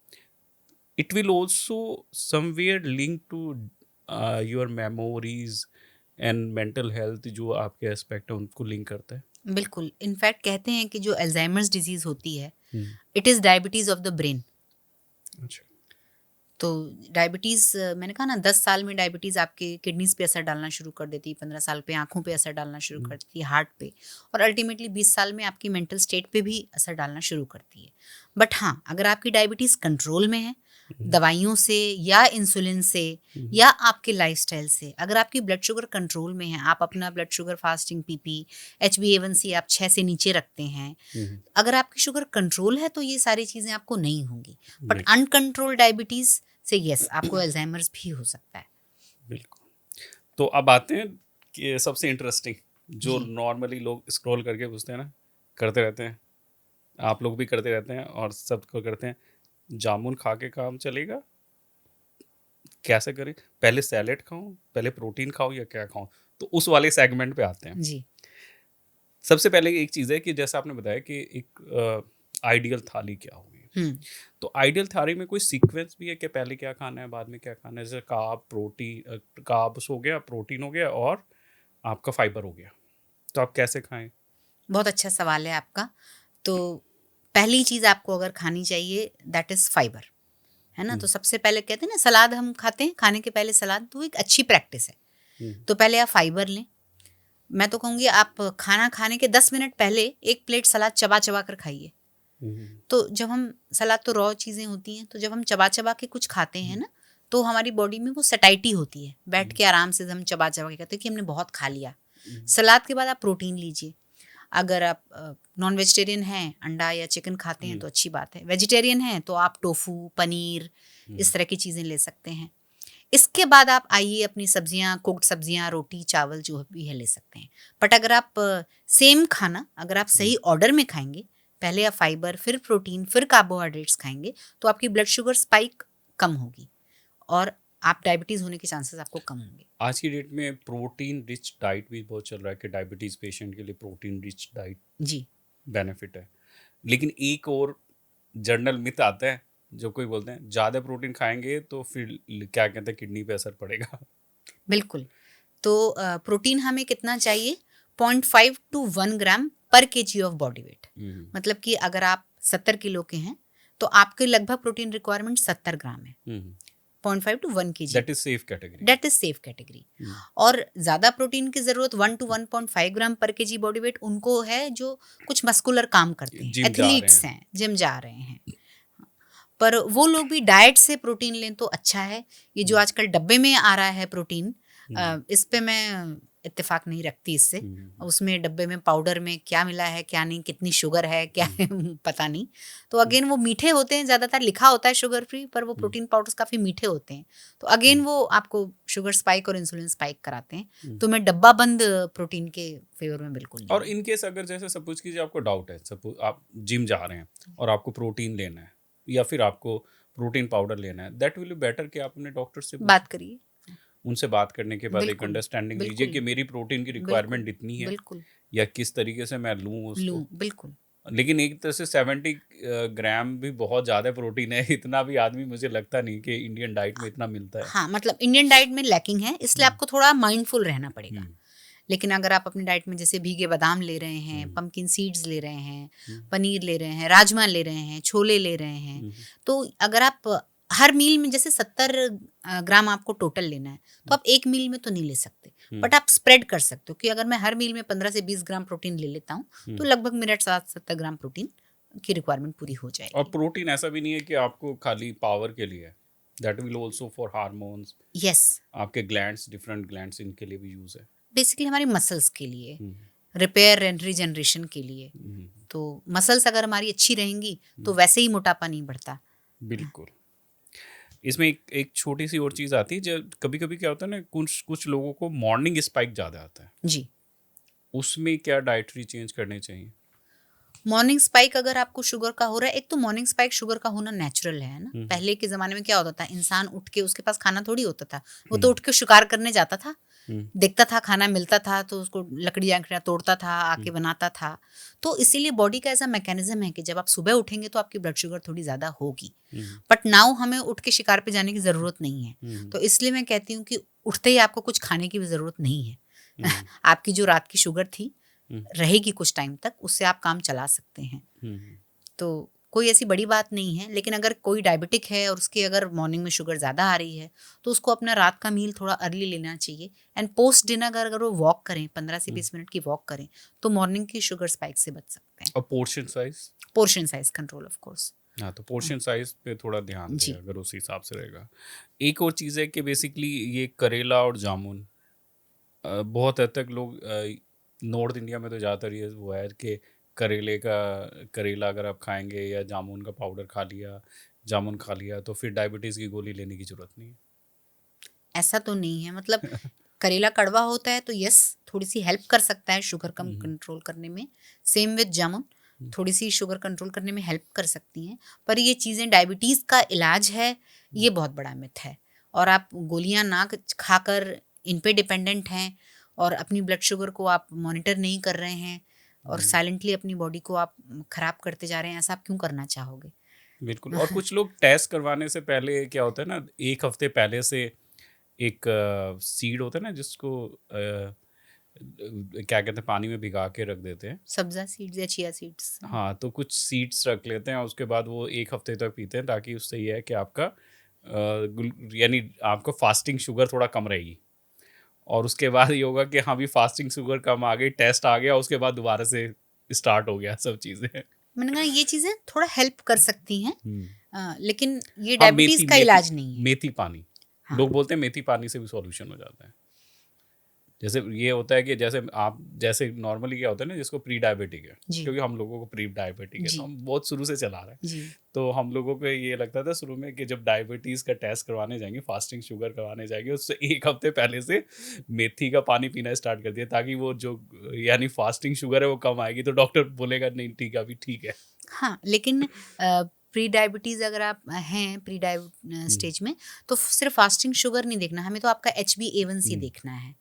it will also somewhere link to your memories and mental health, जो आपके एस्पेक्ट है उनको लिंक करता है। बिल्कुल, इनफैक्ट कहते हैं कि जो अल्ज़ाइमर्स डिज़ीज़ होती है, hmm, it is diabetes of the brain. अच्छा। तो डायबिटीज़ मैंने कहा ना 10 साल में डायबिटीज़ आपके किडनीज़ पे असर डालना शुरू कर देती है, 15 साल पे आँखों पे असर डालना शुरू हम्म, करती है, हार्ट पे, और अल्टीमेटली 20 साल में आपकी मेंटल स्टेट पे भी असर डालना शुरू करती है। बट हाँ, अगर आपकी डायबिटीज़ कंट्रोल में है, दवाइयों से या इंसुलिन से या आपके लाइफस्टाइल से। अगर आपकी ब्लड शुगर कंट्रोल में है, आप अपना blood sugar fasting PP, HbA1c आप 6 से नीचे रखते हैं, अगर आपकी शुगर कंट्रोल है तो ये सारी चीज़ें आपको नहीं होंगी। बट अनकंट्रोल डायबिटीज़ से यस आपको अल्जाइमर्स भी हो सकता है। बिल्कुल। तो अब आते हैं कि सबसे इंटरेस्टिंग जो जी। नॉर्मली लोग स्क्रॉल करके पूछते हैं ना, करते रहते हैं, आप लोग भी करते रहते हैं और सबको करते हैं, जामुन खा के काम चलेगा? कैसे करें? पहले सैलेड खाऊं, पहले प्रोटीन खाऊं या क्या खाऊं? तो उस वाले सेगमेंट पे आते हैं। जी। सबसे पहले एक चीज़ है कि जैसा आपने बताया कि एक आइडियल थाली क्या होगी। हुँ। तो आइडियल थाली में कोई सीक्वेंस भी है कि पहले क्या खाना है, बाद में क्या खाना है? जैसे कार्ब्स हो गया, प्रोटीन हो गया और आपका फाइबर हो गया। तो आप कैसे खाएँ? बहुत अच्छा सवाल है आपका। तो पहली चीज़ आपको अगर खानी चाहिए दैट इज़ फाइबर, है ना? हुँ, तो सबसे पहले कहते हैं ना सलाद हम खाते हैं, खाने के पहले सलाद, तो एक अच्छी प्रैक्टिस है। हुँ, तो पहले आप फाइबर लें। मैं तो कहूँगी आप खाना खाने के 10 मिनट पहले 1 प्लेट सलाद चबा-चबा कर खाइए। हुँ, तो जब हम सलाद तो रॉ चीज़ें होती हैं, तो जब हम चबा-चबा के कुछ खाते हैं हुँ, ना, तो हमारी बॉडी में वो सटाइटी होती है। बैठ हुँ, के आराम से हम चबा-चबा के कहते हैं कि हमने बहुत खा लिया। हुँ, सलाद के बाद आप प्रोटीन लीजिए। अगर आप नॉन वेजिटेरियन हैं, अंडा या चिकन खाते हैं हुँ, तो अच्छी बात है। वेजिटेरियन हैं तो आप टोफू, पनीर हुँ, इस तरह की चीज़ें ले सकते हैं। इसके बाद आप आइए अपनी सब्जियाँ, कुक्ड सब्जियाँ, रोटी, चावल जो भी है ले सकते हैं। बट अगर आप सेम खाना अगर आप हुँ। सही ऑर्डर में खाएँगे, पहले आप फाइबर, फिर प्रोटीन, फिर कार्बोहाइड्रेट्स खाएँगे, तो आपकी ब्लड शुगर स्पाइक कम होगी और आप डायबिटीज़ होने के चांसेस आपको कम होंगे। आज की डेट में प्रोटीन रिच डाइट भी बहुत चल रहा है कि डायबिटीज़ पेशेंट के लिए प्रोटीन रिच डाइट जी। बेनिफिट है। लेकिन एक और जर्नल मिथ आता है, जो कोई बोलते हैं, ज़्यादा प्रोटीन खाएँगे तो फिर क्या कहते हैं किडनी पे असर पड़ेगा। बिल्कुल। तो प्रोटीन हमें कितना चाहिए? 0.5 टू 1 ग्राम पर केजी ऑफ बॉडी वेट। हुँ, मतलब कि अगर आप 70 किलो के हैं, तो आपके लगभग प्रोटीन रिक्वायरमेंट 70 ग्राम है। Hmm. 0.5 to 1 KG that is safe category. That is safe category. Hmm, और ज़्यादा प्रोटीन की ज़रूरत 1 टू 1.5 ग्राम पर केजी बॉडी वेट उनको है जो कुछ मस्कुलर काम करते हैं, जिम जा रहे एथलीट्स हैं। हैं, जिम जा रहे हैं। पर वो लोग भी डाइट से प्रोटीन लें तो अच्छा है। ये जो हुँ, आजकल डब्बे में आ रहा है प्रोटीन, हुँ, इस पे मैं इत्तेफ़ाक नहीं रखती इससे। हुँ, उसमें डब्बे में पाउडर में क्या मिला है, क्या नहीं, कितनी शुगर है, क्या हुँ, है पता नहीं। तो हुँ, अगेन वो मीठे होते हैं, ज़्यादातर लिखा होता है शुगर फ्री, पर वो हुँ, प्रोटीन पाउडर्स काफ़ी मीठे होते हैं। तो हुँ, अगेन वो आपको शुगर स्पाइक और इंसुलिन स्पाइक कराते हैं। हुँ। तो मैं डब्बा बंद प्रोटीन के फ़ेवर में बिल्कुल नहीं और हूँ। इन केस अगर जैसे सपोज़ कीजिए आपको डाउट है, सपो आप जिम जा रहे हैं और आपको प्रोटीन लेना है या फिर आपको प्रोटीन पाउडर लेना है, दैट विल बी बेटर कि आप अपने डॉक्टर से पूछें। बात करिए। उनसे बात करने के बाद एक बिल्कुल, अंडरस्टैंडिंग लीजिए बिल्कुल, कि मेरी प्रोटीन की बिल्कुल, रिक्वायरमेंट इतनी है बिल्कुल। या किस तरीके से मैं लूँ लूँ, उसको। बिल्कुल। लेकिन एक तरह से 70 ग्राम भी बहुत ज़्यादा प्रोटीन है, इतना भी आदमी मुझे लगता नहीं कि इंडियन डाइट में इतना मिलता है। हाँ, मतलब इंडियन डाइट में लैकिंग है, इसलिए हुँ, आपको थोड़ा माइंडफुल रहना पड़ेगा। हुँ, लेकिन अगर आप अपनी डाइट में जैसे भीगे बादाम ले रहे हुँ, हैं, पंपकिन सीड्स ले रहे हैं, हुँ, पनीर ले रहे हैं, राजमा ले रहे हैं, छोले ले रहे हैं, हुँ, तो अगर आप हर मील में जैसे 70 ग्राम आपको टोटल लेना है, तो आप एक मील में तो नहीं ले सकते। हुँ, बट आप स्प्रेड कर सकते हो कि अगर मैं हर मील में 15 से 20 ग्राम प्रोटीन ले लेता हूँ, तो हुँ। लगभग मेरा 60-70 ग्राम प्रोटीन की रिक्वायरमेंट पूरी हो और जाएगी। प्रोटीन ऐसा भी नहीं है कि आपको खाली पावर के लिए है, that will also for hormones, yes, आपके ग्लैंड्स, डिफरेंट ग्लैंड्स, इनके लिए भी यूज़ है। बेसिकली हमारी मसल्स के लिए, हुँ, रिपेयर एंड रीजनरेशन के लिए। हुँ, तो मसल्स अगर हमारी अच्छी रहेंगी, हुँ, तो वैसे ही मोटापा नहीं बढ़ता। बिल्कुल। इसमें एक एक छोटी-सी और चीज़ आती है, जब कभी-कभी क्या होता है ना, कुछ कुछ लोगों को मॉर्निंग स्पाइक ज़्यादा आता है। जी। उसमें क्या डाइटरी चेंज करने चाहिए? मॉर्निंग स्पाइक अगर आपको शुगर का हो रहा है, एक तो मॉर्निंग स्पाइक शुगर का होना नेचुरल है ना? हुँ, हुँ, पहले के ज़माने में क्या होता था, इंसान उठ के उसके पास खाना थोड़ी होता था। वो हुँ, तो उठ के शिकार करने जाता था। हुँ, देखता था खाना मिलता था तो उसको लकड़ियाँ-वकड़ियाँ तोड़ता था, हुँ, आके बनाता था। तो इसीलिए बॉडी का ऐसा मैकेनिज़्म है कि जब आप सुबह उठेंगे तो आपकी ब्लड शुगर थोड़ी ज़्यादा होगी। हुँ, बट नाउ हमें उठ के शिकार पे जाने की ज़रूरत नहीं है। हुँ, तो इसलिए मैं कहती हूँ कि उठते ही आपको कुछ खाने की भी ज़रूरत नहीं है। हुँ, आपकी जो रात की शुगर थी, हुँ, रहेगी कुछ टाइम तक, उससे आप काम चला सकते हैं। हुँ, तो कोई ऐसी बड़ी बात नहीं है, लेकिन अगर कोई डायबिटिक है और उसकी अगर मॉर्निंग में शुगर ज़्यादा आ रही है, तो उसको अपना रात का मील थोड़ा अर्ली लेना चाहिए एंड पोस्ट डिनर अगर वो वॉक करें, 15 से हुँ। 20 मिनट की वॉक करें, तो मॉर्निंग की शुगर स्पाइक से बच सकते हैं। और portion size? Portion size control of course. हाँ, तो पोर्शन साइज़ पे थोड़ा ध्यान दें जी। अगर उस हिसाब से रहेगा। एक और चीज़ है कि बेसिकली ये करेला और जामुन बहुत हद तक लोग नॉर्थ इंडिया में तो ज़्यादातर ये वो है कि करेला अगर आप खाएँगे या जामुन का पाउडर खा लिया, जामुन खा लिया तो फिर डायबिटीज़ की गोली लेने की ज़रूरत नहीं ऐसा तो नहीं है, मतलब करेला कड़वा होता है तो यस, थोड़ी-सी हेल्प कर सकता है शुगर कम है। कंट्रोल करने में। सेम विद जामुन, हुँ, थोड़ी-सी शुगर कंट्रोल करने में हेल्प कर सकती हैं। पर ये चीज़ें डायबिटीज़ का इलाज है, हुँ, ये बहुत बड़ा मिथ है। और आप गोलियाँ ना खाकर इन पे डिपेंडेंट हैं और अपनी ब्लड शुगर को आप मॉनिटर नहीं कर रहे हैं और हुँ। साइलेंटली अपनी बॉडी को आप खराब करते जा रहे हैं, ऐसा आप क्यों करना चाहोगे? बिल्कुल और कुछ लोग टेस्ट करवाने से पहले क्या होता है ना 1 हफ्ते पहले से एक सीड होता है ना जिसको क्या कहते हैं पानी में भिगा के रख देते हैं। सब्ज़ा सीड्स या चिया सीड्स। हाँ, तो कुछ सीड्स रख लेते हैं और उसके बाद वो 1 हफ्ते तक पीते हैं ताकि उससे ये है कि आपका गुल यानी आपको फास्टिंग शुगर थोड़ा कम रहेगी। और उसके बाद ये होगा कि हाँ, अभी फास्टिंग शुगर कम आ गई, टेस्ट आ गया, उसके बाद दोबारा से स्टार्ट हो गया सब चीज़ें। मैंने कहा ये चीज़ें थोड़ा हेल्प कर सकती हैं, हुँ। लेकिन ये हाँ, डायबिटीज़ मेथी का मेथी इलाज नहीं है। मेथी पानी। हाँ, लोग बोलते हैं मेथी पानी से भी सॉल्यूशन हो जाता है। जैसे ये होता है कि जैसे नॉर्मली क्या होता है ना जिसको प्री डायबिटिक है, जी, क्योंकि हम लोगों को प्री डायबिटिक है, तो जी, हम बहुत शुरू से चला रहे हैं। जी। तो हम लोगों को ये लगता था शुरू में कि जब डायबिटीज़ का टेस्ट करवाने जाएँगे, फास्टिंग शुगर करवाने जाएँगे, उससे 1 हफ्ते पहले से मेथी का पानी पीना स्टार्ट कर दिया ताकि वो जो यानी फास्टिंग शुगर है वो कम आएगी तो डॉक्टर बोलेगा नहीं ठीक है, अभी ठीक है। हाँ, लेकिन प्री डायबिटीज़ अगर आप हैं हुँ, स्टेज में, तो सिर्फ़ फास्टिंग शुगर नहीं देखना, हमें तो आपका HbA1c हुँ, देखना है।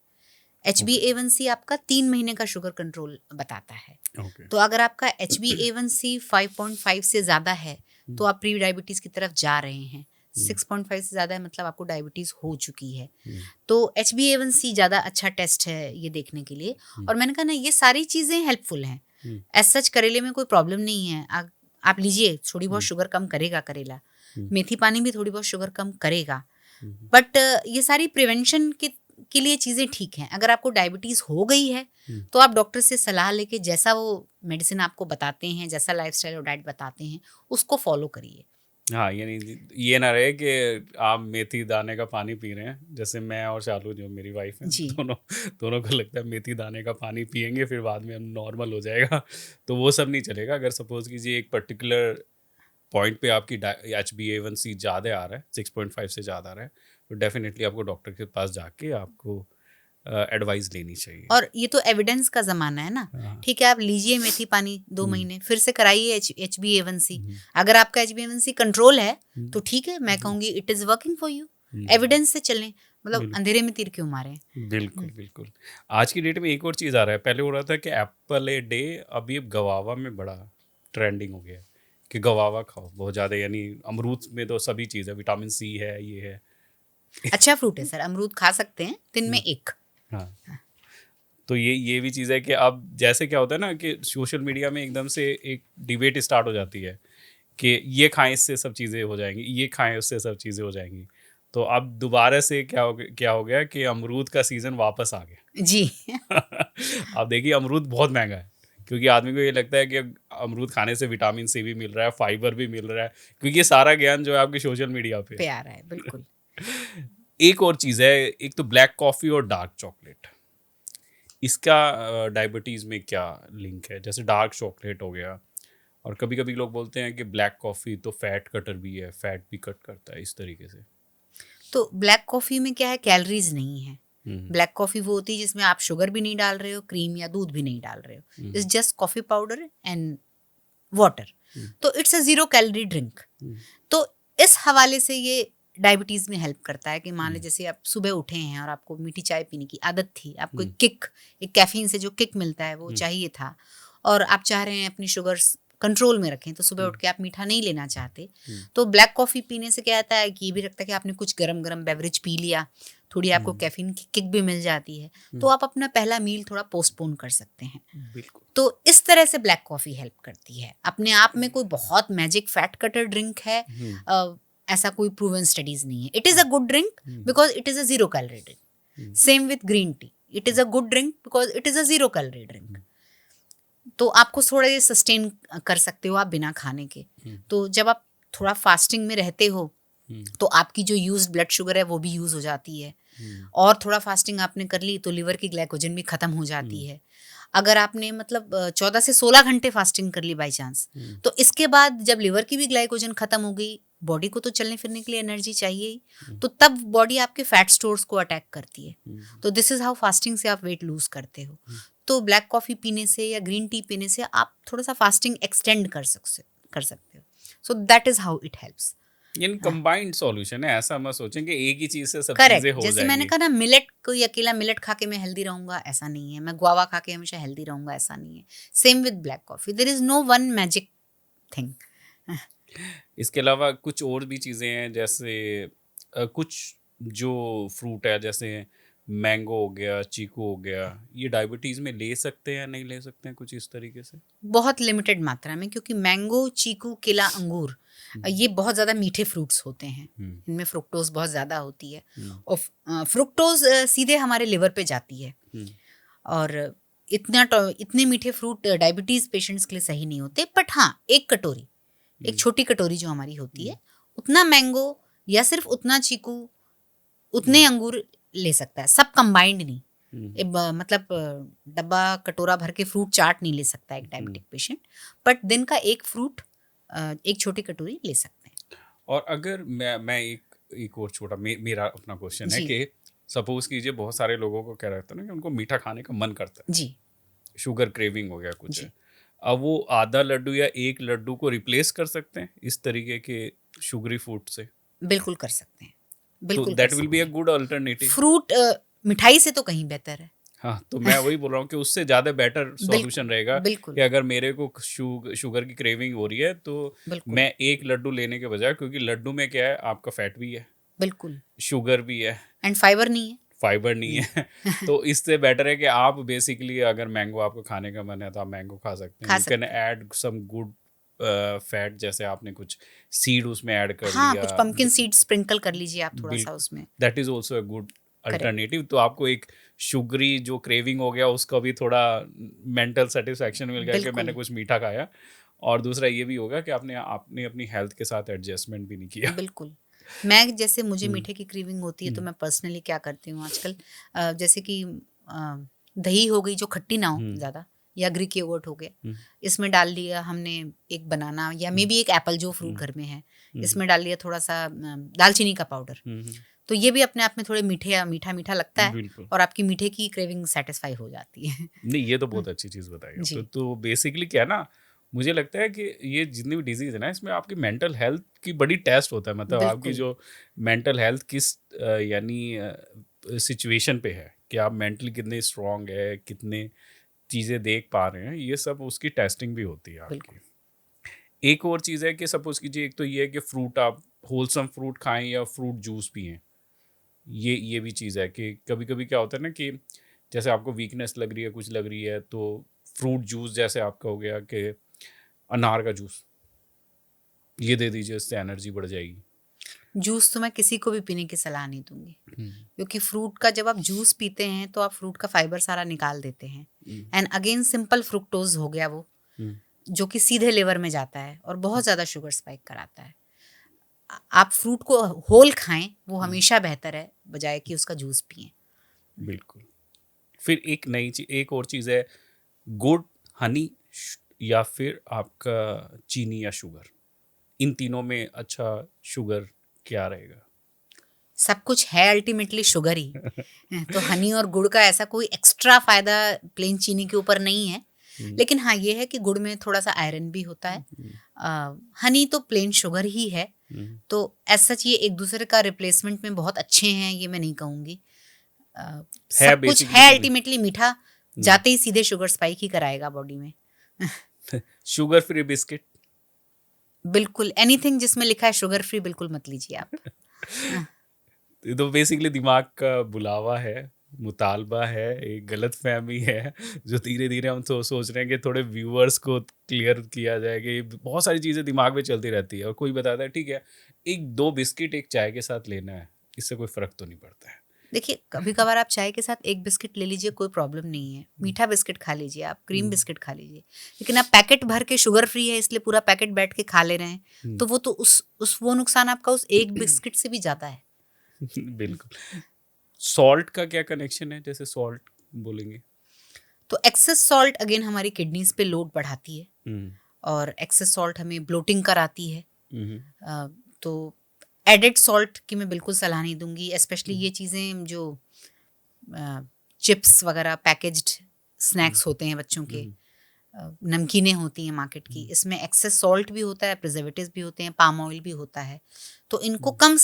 ओके, HbA1c आपका 3 महीने का शुगर कंट्रोल बताता है। ओके। तो अगर आपका HbA1c 5.5 से ज़्यादा है, हुँ, तो आप प्री डायबिटीज़ की तरफ जा रहे हैं। हुँ, 6.5 से ज़्यादा है मतलब आपको डायबिटीज़ हो चुकी है। हुँ, तो HbA1c ज़्यादा अच्छा टेस्ट है ये देखने के लिए। हुँ, और मैंने कहा ना ये सारी चीज़ें हेल्पफुल हैं। हुँ, एज़ सच करेले में कोई प्रॉब्लम नहीं है। आप लीजिए, थोड़ी बहुत हुँ, शुगर कम करेगा करेला। हुँ, मेथी पानी भी थोड़ी बहुत शुगर कम करेगा। हुँ, बट ये सारी प्रिवेंशन के लिए चीज़ें ठीक हैं। अगर आपको डायबिटीज़ हो गई है, हुँ। तो आप डॉक्टर से सलाह लेके जैसा वो मेडिसिन आपको बताते हैं, जैसा लाइफ़स्टाइल और डाइट बताते हैं, उसको फ़ॉलो करिए। हाँ, यानी ये ना रहे कि आप मेथी दाने का पानी पी रहे हैं, जैसे मैं और शालू जो मेरी वाइफ़ है, जी। दोनों दोनों को लगता है मेथी दाने का पानी पिएँगे फिर बाद में हम नॉर्मल हो जाएगा, तो वो सब नहीं चलेगा। अगर सपोज़ कीजिए एक पर्टिकुलर पॉइंट पे आपकी HbA1c ज़्यादा आ रहा है, 6.5 से ज़्यादा आ रहा है, तो डेफ़िनिटली आपको डॉक्टर के पास जाके आपको एडवाइस लेनी चाहिए। और ये तो एविडेंस का ज़माना है ना। हाँ। ठीक है, आप लीजिए मेथी पानी 2 हुँ, महीने, फिर से कराइए HbA1c। हुँ, अगर आपका HbA1c कंट्रोल है, हुँ, तो ठीक है, मैं हुँ, कहूँगी it is working for you. Hmm, evidence से चलें, मतलब बिल्कुल। अंधेरे में तीर क्यों मारें? बिल्कुल, हुँ, बिल्कुल। आज की डेट में एक और चीज़ आ रहा है, पहले हो रहा था कि एप्पल ए डे, अभी अब गवावा में बड़ा ट्रेंडिंग हो गया है, कि गवावा खाओ बहुत ज़्यादा यानी अमरूद में तो सभी चीज़ है, विटामिन सी है, ये है। अच्छा फ्रूट है सर, अमरूद खा सकते हैं, दिन में हुँ, 1। हाँ, तो ये भी चीज़ है कि अब जैसे क्या होता है ना कि सोशल मीडिया में एकदम से एक डिबेट स्टार्ट हो जाती है, कि ये खाएँ इससे सब चीज़ें हो जाएँगी, ये खाएँ उससे सब चीज़ें हो जाएँगी। तो अब दोबारा से क्या हो गया कि अमरूद का सीज़न वापस आ गया। जी। अब देखिए अमरूद बहुत महँगा है, क्योंकि आदमी को ये लगता है कि अमरूद खाने से विटामिन सी भी मिल रहा है, फाइबर भी मिल रहा है, क्योंकि ये सारा ज्ञान जो है आपके सोशल मीडिया पे है। प्यार है, बिल्कुल। एक और चीज़ है, एक तो ब्लैक कॉफ़ी और डार्क चॉकलेट। इसका डायबिटीज़ में क्या लिंक है? जैसे डार्क चॉकलेट हो गया और कभी-कभी लोग बोलते हैं कि ब्लैक कॉफ़ी तो फैट कटर भी है, फैट भी कट करता है, इस तरीके से। तो ब्लैक कॉफ़ी में क्या है, कैलोरीज़ नहीं है। हुँ, ब्लैक कॉफ़ी वो होती है जिसमें आप शुगर भी नहीं डाल रहे हो, क्रीम या दूध भी नहीं डाल रहे हो। Hmm, it's just coffee powder and water. Hmm, तो it's a zero calorie drink. Hmm, तो इस हवाले से ये डायबिटीज़ में हेल्प करता है कि मान हुँ, लीजिए जैसे आप सुबह उठे हैं और आपको मीठी चाय पीने की आदत थी, आपको हुँ, एक कैफ़ीन से जो किक मिलता है वो हुँ, चाहिए था और आप चाह रहे हैं अपनी शुगर्स कंट्रोल में रखें, तो सुबह हुँ, उठ के आप मीठा नहीं लेना चाहते। हुँ, तो ब्लैक कॉफ़ी पीने से क्या होता है कि ये भी लगता है कि आपने कुछ गरम-गरम बेवरेज पी लिया, थोड़ी आपको हुँ, कैफ़ीन की किक भी मिल जाती है, तो हुँ, आप अपना पहला मील थोड़ा पोस्टपोन कर सकते हैं। बिल्कुल। तो इस तरह से ब्लैक कॉफ़ी हेल्प करती है। अपने आप में कोई बहुत मैजिक फैट कटर ड्रिंक है, हुँ, ऐसा कोई प्रूवन स्टडीज़ नहीं है। It is a good drink hmm, because it is a zero calorie drink. Hmm, same with green tea. It is a good drink because it is a zero calorie drink. Hmm, तो आपको थोड़ा ये sustain कर सकते हो आप बिना खाने के। तो जब आप थोड़ा फास्टिंग में रहते हो तो आपकी जो यूज्ड ब्लड शुगर है वो भी यूज हो जाती है, और थोड़ा फास्टिंग आपने कर ली तो लिवर की ग्लाइकोजन भी खत्म हो जाती है। अगर आपने मतलब 14 से 16 घंटे फास्टिंग कर ली बाई चांस, तो इसके बाद जब लिवर की भी ग्लाइकोजन खत्म हो गई, बॉडी को तो चलने फिरने के लिए एनर्जी चाहिए ही, तो तब बॉडी आपके फैट स्टोर्स को अटैक करती है। तो दिस इज हाउ फास्टिंग से आप वेट लूज करते हो। तो ब्लैक कॉफी पीने से या ग्रीन टी पीने से आप थोड़ा सा फास्टिंग एक्सटेंड कर सकते हो। So that is how it helps. यानी कंबाइंड सॉल्यूशन है, ऐसा मत सोचें कि एक ही चीज से सब चीजें करेक्ट, हो जैसे मैंने जाएंगी। कहा ना, मिलेट कोई अकेला मिलेट खा के मैं हेल्दी रहूंगा ऐसा नहीं है, मैं गुआवा खा के हमेशा हेल्दी रहूंगा ऐसा नहीं है। Same with black coffee, there is no one magic thing. इसके अलावा कुछ और भी चीजें हैं, जैसे कुछ जो फ्रूट है, जैसे मैंगो हो गया, चीकू हो गया, ये डायबिटीज में ले सकते हैं नहीं ले सकते हैं, कुछ इस तरीके से? बहुत लिमिटेड मात्रा में, क्योंकि मैंगो, चीकू, केला, अंगूर ये बहुत ज़्यादा मीठे फ्रूट्स होते हैं। इनमें फ्रुक्टोज बहुत ज़्यादा होती है, और फ्रुक्टोज सीधे हमारे लिवर पे जाती है, और इतने मीठे फ्रूट डायबिटीज़ पेशेंट्स के लिए सही नहीं होते। बट हाँ, एक छोटी कटोरी जो हमारी होती है, उतना मैंगो या सिर्फ उतना चीकू, उतने अंगूर ले सकता है, सब कंबाइंड नहीं। मतलब डब्बा कटोरा भर के फ्रूट चाट नहीं ले सकता एक डायबिटिक पेशेंट, बट दिन का एक फ्रूट एक छोटी कटोरी ले सकते हैं। और अगर मैं एक और छोटा मेरा अपना क्वेश्चन है जी कि सपोज कीजिए बहुत सारे लोगों को क्या रहता है ना कि उनको मीठा खाने का मन करता है, जी शुगर क्रेविंग हो गया कुछ जी है। अब वो आधा लड्डू या एक लड्डू को रिप्लेस कर सकते हैं इस तरीके के शुगरी फूड से? बिल्कुल कर सकते हैं, तो बिल्कुल कर दैट विल बी सकते अ हैं। Good alternative. फ्रूट मिठाई से तो कहीं बेहतर है। हाँ, तो मैं वही बोल रहा हूँ कि उससे ज़्यादा बेटर बिल्कुल सॉल्यूशन रहेगा बिल्कुल कि अगर मेरे को शुगर की क्रेविंग हो रही है तो बिल्कुल मैं एक लड्डू लेने के बजाय, क्योंकि लड्डू में क्या है, आपका फैट भी है, बिल्कुल, शुगर भी है, एंड फाइबर नहीं है। फाइबर नहीं है। तो इससे बेटर है कि आप बेसिकली, अगर मैंगो आपको खाने का मन है तो आप मैंगो खा सकते हैं। खा यू कैन सकते हैं। ऐड सम गुड फैट, जैसे आपने कुछ सीड उसमें ऐड कर हाँ, लिया। कुछ पंपकिन सीड स्प्रिंकल कर लीजिए आप थोड़ा सा बिल्कुल, उसमें। That is also a good correct, alternative. तो आपको एक शुगरी जो क्रेविंग हो गया उसका भी थोड़ा मेंटल सेटिस्फैक्शन मिल गया कि मैंने बिल्कुल कुछ मीठा खाया, और दूसरा ये भी होगा कि आपने आपने अपनी हेल्थ के साथ एडजस्टमेंट भी नहीं किया। बिल्कुल। मैं जैसे मुझे हम्म, मीठे की क्रेविंग होती है तो हम्म, मैं पर्सनली क्या करती हूँ आजकल, जैसे कि दही हो गई जो खट्टी ना हो हम्म, ज़्यादा, या ग्रीक योगर्ट हो गया, हम्म, इसमें डाल दिया हमने एक बनाना या मे हम्म, बी एक एप्पल जो फ्रूट हम्म, घर में है, हम्म, इसमें डाल दिया थोड़ा सा दालचीनी का पाउडर। हम्म, तो ये भी अपने आप में थोड़े मीठे या मीठा मीठा लगता है, बिल्कुल। और आपकी मीठे की क्रेविंग सेटिस्फाई हो जाती है। नहीं, ये तो बहुत अच्छी चीज़ बताई आपने। जी तो बेसिकली क्या है ना, मुझे लगता है कि ये जितनी भी डिजीज़ है ना, इसमें आपकी मेंटल हेल्थ की बड़ी टेस्ट होता है। मतलब आपकी बिल्कुल जो मेंटल हेल्थ किस यानी सिचुएशन पे है, कि आप मेंटली कितने स्ट्रांग है, कितने चीज़ें देख पा रहे हैं, ये सब उसकी टेस्टिंग भी होती है आपकी। बिल्कुल एक और चीज़ है कि सपोज कीजिए, एक तो ये है कि फ्रूट, आप होलसम फ्रूट खाएं या फ्रूट जूस पिएं। ये भी चीज़ है कि कभी कभी क्या होता है ना कि जैसे आपको वीकनेस लग रही है, कुछ लग रही है, तो फ्रूट जूस जैसे आपका हो गया कि अनार का जूस, ये दे दीजिए, इससे एनर्जी बढ़ जाएगी। जूस तो मैं किसी को भी पीने की सलाह नहीं दूंगी, हम्म, क्योंकि फ्रूट का जब आप जूस पीते हैं तो आप फ्रूट का फाइबर सारा निकाल देते हैं, हम्म, एंड अगेन सिंपल फ्रुक्टोज हो गया वो, हम्म, जो कि सीधे लिवर में जाता है और बहुत ज़्यादा शुगर स्पाइक कराता है। आप फ्रूट को होल खाएं, वो हम्म, हमेशा बेहतर है बजाय कि उसका जूस पिएं। बिल्कुल। फिर एक नई चीज, एक और चीज़ है, गुड़, हनी, या फिर आपका चीनी या शुगर, इन तीनों में अच्छा शुगर क्या रहेगा? सब कुछ है अल्टीमेटली शुगर ही। तो हनी और गुड़ का ऐसा कोई एक्स्ट्रा फायदा प्लेन चीनी के ऊपर नहीं है, हम्म, लेकिन हाँ ये है कि गुड़ में थोड़ा सा आयरन भी होता है। हम्म, हनी तो प्लेन शुगर ही है, हम्म, तो एज सच ये एक दूसरे का रिप्लेसमेंट में बहुत अच्छे हैं ये मैं नहीं कहूँगी। है सब कुछ बेसिकली है तीनों। अल्टीमेटली, मीठा हम्म, जाते ही सीधे शुगर स्पाइक ही कराएगा बॉडी में। Sugar free biscuit. बिल्कुल एनीथिंग जिसमें लिखा है शुगर फ्री बिल्कुल मत लीजिए आप। हाँ, ये तो बेसिकली दिमाग का बुलावा है, मुतालबा है, एक गलत फहमी है, जो धीरे धीरे हम तो सोच रहे हैं कि थोड़े व्यूअर्स को क्लियर किया जाए कि बहुत सारी चीज़ें दिमाग में चलती रहती है, और कोई बताता है ठीक है, एक दो बिस्किट एक चाय के साथ लेना है, इससे कोई फ़र्क तो नहीं पड़ता है। देखिए, कभी-कभार आप चाय के साथ 1 बिस्किट ले लीजिए, कोई प्रॉब्लम नहीं है। मीठा बिस्किट खा लीजिए आप, क्रीम बिस्किट खा लीजिए। लेकिन आप पैकेट भर के शुगर फ्री है इसलिए पूरा पैकेट बैठ के खा ले रहे हैं, हुँ। तो वो तो उस वो नुकसान आपका उस 1 बिस्किट से भी ज़्यादा है। बिल्कुल। सॉल्ट का क्या कनेक्शन है? जैसे सॉल्ट बोलेंगे? तो एक्सेस सॉल्ट अगेन हमारी किडनीज़ पे लोड बढ़ाती है हुँ, और एक्सेस सॉल्ट हमें ब्लोटिंग कराती है। हुँ, हुँ, तो एडेड सॉल्ट की मैं बिल्कुल सलाह नहीं दूँगी, स्पेशली हुँ, ये चीज़ें जो चिप्स वगैरह पैकेज्ड हुँ, स्नैक्स होते हैं बच्चों के, हुँ, नमकीनें होती हैं मार्केट की, हुँ, इसमें एक्सेस सॉल्ट भी होता है, प्रिजर्वेटिव्स भी होते हैं, पाम ऑयल भी होता है। तो इनको हुँ। कम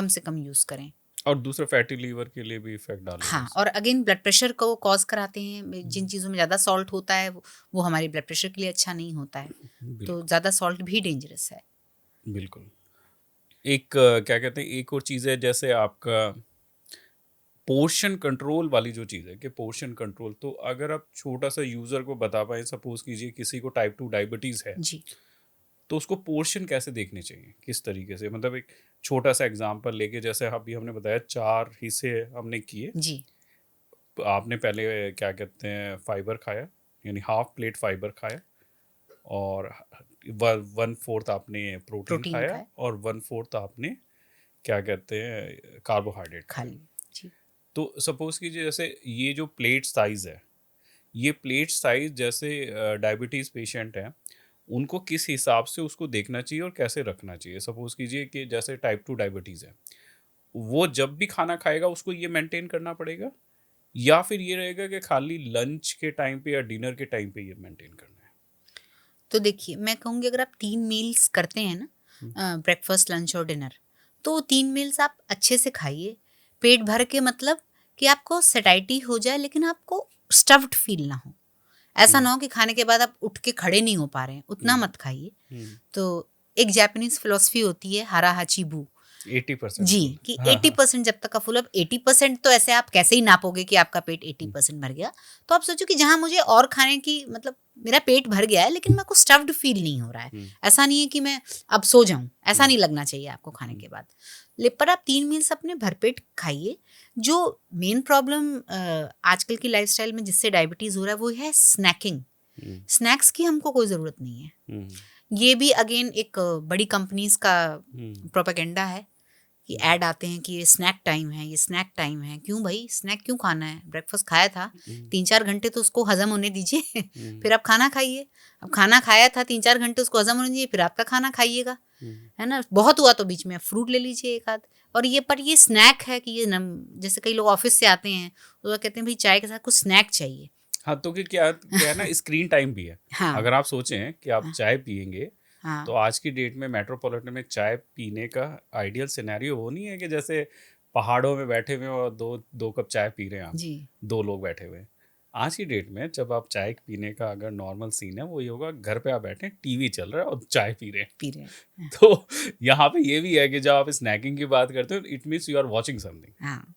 से कम यूज़ करें। और दूसरा फैटी लीवर के लिए भी इफ़ेक्ट डालेगा हाँ, इससे। और अगेन ब्लड प्रेशर को कॉज़ कराते हैं। जिन हुँ, चीज़ों में ज़्यादा सॉल्ट होता है वो हमारे ब्लड प्रेशर के लिए अच्छा नहीं होता है। तो बिल्कुल, ज़्यादा सॉल्ट भी डेंजरस है। बिल्कुल। एक क्या कहते हैं, एक और चीज़ है जैसे आपका पोर्शन कंट्रोल वाली जो चीज़ है कि पोर्शन कंट्रोल, तो अगर आप छोटा-सा यूज़र को बता पाएँ, सपोज़ कीजिए किसी को टाइप 2 डायबिटीज़ है, जी, तो उसको पोर्शन कैसे देखने चाहिए? किस तरीके से? मतलब एक छोटा-सा एग्ज़ाम्पल लेके, जैसे अभी हमने बताया 4 हिस्से हमने किए। जी, तो आपने पहले क्या कहते हैं फाइबर खाया, यानी हाफ प्लेट फाइबर खाया, और 1/4 आपने प्रोटीन प्रोटीन खाया, खाएँ, और 1/4 आपने क्या कहते हैं कार्बोहाइड्रेट खा खाया। ली। जी, तो सपोज़ कीजिए जैसे ये जो प्लेट साइज़ है, ये प्लेट साइज़ जैसे डायबिटीज़ पेशेंट हैं, उनको किस हिसाब से उसको देखना चाहिए और कैसे रखना चाहिए? सपोज़ कीजिए कि जैसे टाइप 2 डायबिटीज़ है, वो जब भी खाना खाएगा उसको ये मेंटेन करना पड़ेगा? या फिर ये रहेगा कि खाली लंच के टाइम पे या डिनर के टाइम पे ये मेंटेन करना है? तो देखिए, मैं कहूँगी अगर आप 3 मील्स करते हैं ना, हुँ, ब्रेकफ़ास्ट, लंच और डिनर, तो वो 3 मील्स आप अच्छे से खाइए, पेट भर के, मतलब कि आपको सैटिस्फाइड हो जाए लेकिन आपको स्टफ़्ड फ़ील ना हो। ऐसा हुँ, ना हो कि खाने के बाद आप उठ के खड़े नहीं हो पा रहे हैं, उतना हुँ, मत खाइए। हुँ। तो एक जापानीज़ फ़िलॉसफ़ी होती है, हारा हाची-बू। 80% जी, फुल। कि हाँ, हाँ। 80% जब तक का फुल, अब 80% तो ऐसे आप कैसे ही नापोगे कि आपका पेट हुँ, 80% भर गया। तो आप सोचो कि जहाँ मुझे और खाने की, मतलब मेरा पेट भर गया है लेकिन मेरे को स्टफ़्ड फ़ील नहीं हो रहा है। हुँ, ऐसा नहीं है कि मैं अब सो जाऊँ, ऐसा हुँ, नहीं लगना चाहिए आपको खाने हुँ, के बाद। पर आप 3 मील्स अपने भरपेट खाइए। जो मेन प्रॉब्लम आजकल की लाइफ़स्टाइल में जिससे डायबिटीज़ हो रहा है वो है स्नैकिंग। हुँ, स्नैक्स की हमको कोई ज़रूरत नहीं है। हुँ, ये भी अगेन एक बड़ी कंपनीज़ का हुँ, प्रोपेगेंडा है कि हुँ, ऐड आते हैं कि ये स्नैक टाइम है, ये स्नैक टाइम है। क्यों भई, स्नैक क्यों खाना है? ब्रेकफ़ास्ट खाया था, हुँ, 3-4 घंटे तो उसको हज़म होने दीजिए, हुँ, फिर आप खाना खाइए। अब खाना खाया था, 3-4 घंटे उसको हज़म होने दीजिए, फिर आपका खाना खाइएगा, हुँ। है ना? बहुत हुआ तो बीच में आप फ्रूट ले लीजिए 1 आध। और ये, पर ये स्नैक है कि ये नम जैसे कई लोग ऑफ़िस से आते हैं, तो वो कहते हैं भई चाय के साथ कुछ स्नैक चाहिए। हाँ, तो कि क्या क्या है ना, स्क्रीन टाइम भी है। हाँ, अगर आप सोचें कि आप हाँ, चाय पिएँगे, तो हाँ। आज की डेट में मेट्रोपॉलिटन में चाय पीने का आइडियल सिनेरियो वो नहीं है कि जैसे पहाड़ों में बैठे हुए हैं और 2 कप चाय पी रहे हैं आप, जी, 2 लोग बैठे हुए हैं। आज की डेट में जब आप चाय पीने का अगर नॉर्मल सीन है, वो ये होगा, घर पे आप बैठे हैं, टीवी चल रहा है और चाय पी रहे हैं। पी रहे हैं। तो यहाँ पे ये भी है कि जब आप स्नैकिंग की बात करते हो, it means you are watching something. हाँ,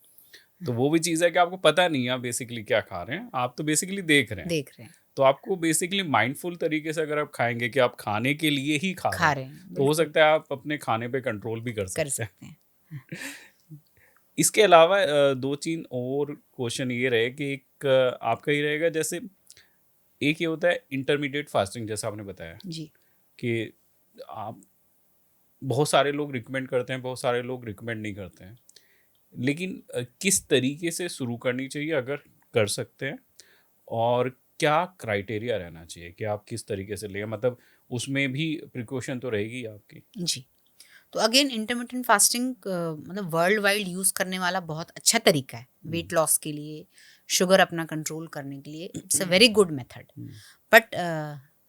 तो वो भी चीज़ है कि आपको पता नहीं है आप बेसिकली क्या खा रहे हैं, आप तो बेसिकली देख रहे हैं। देख रहे हैं, तो आपको बेसिकली माइंडफुल तरीके से अगर आप खाएँगे कि आप खाने के लिए ही खा रहे खा हैं, रहे हैं, तो हो बिल्कुल, सकता है आप अपने खाने पे कंट्रोल भी कर कर सकते हैं। सकते हैं। इसके अलावा 2-3 और क्वेश्चन ये रहे कि एक आपका ये रहेगा, जैसे एक ये होता है इंटरमीडिएट फास्टिंग, जैसा आपने बताया जी। कि आप, बहुत सारे लोग रिकमेंड करते हैं, बहुत सारे लोग रिकमेंड नहीं करते हैं। लेकिन किस तरीके से शुरू करनी चाहिए अगर कर सकते हैं? और क्या क्राइटेरिया रहना चाहिए कि आप किस तरीके से लें? मतलब उसमें भी प्रिकॉशन तो रहेगी आपकी। जी। तो अगेन इंटरमिटेंट फास्टिंग मतलब वर्ल्ड वाइड यूज़ करने वाला बहुत अच्छा तरीका है हुँ, वेट लॉस के लिए, शुगर अपना कंट्रोल करने के लिए। It's a very good method. Hmm, but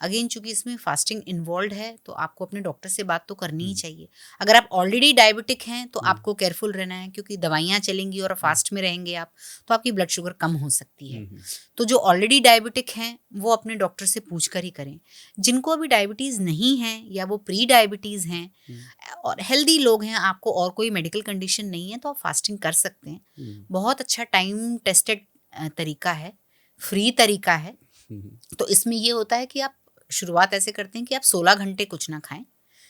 again चूंकि इसमें फास्टिंग इन्वॉल्व है तो आपको अपने डॉक्टर से बात तो करनी ही हुँ, चाहिए। अगर आप ऑलरेडी डायबिटिक हैं तो हुँ, आपको केयरफुल रहना है, क्योंकि दवाइयाँ चलेंगी और हुँ, फास्ट में रहेंगे आप, तो आपकी ब्लड शुगर कम हो सकती है। हुँ, हुँ, तो जो ऑलरेडी डायबिटिक हैं वो अपने डॉक्टर से पूछ कर ही करें। जिनको अभी डायबिटीज़ नहीं है या वो प्री डायबिटीज़ हैं हुँ, और हेल्दी लोग हैं, आपको और कोई मेडिकल कंडीशन नहीं है, तो आप फास्टिंग कर सकते हैं। हुँ, बहुत अच्छा टाइम टेस्टेड तरीका है, फ्री तरीका है। हुँ, तो इसमें ये होता है कि आप शुरुआत ऐसे करते हैं कि आप 16 घंटे कुछ ना खाएँ।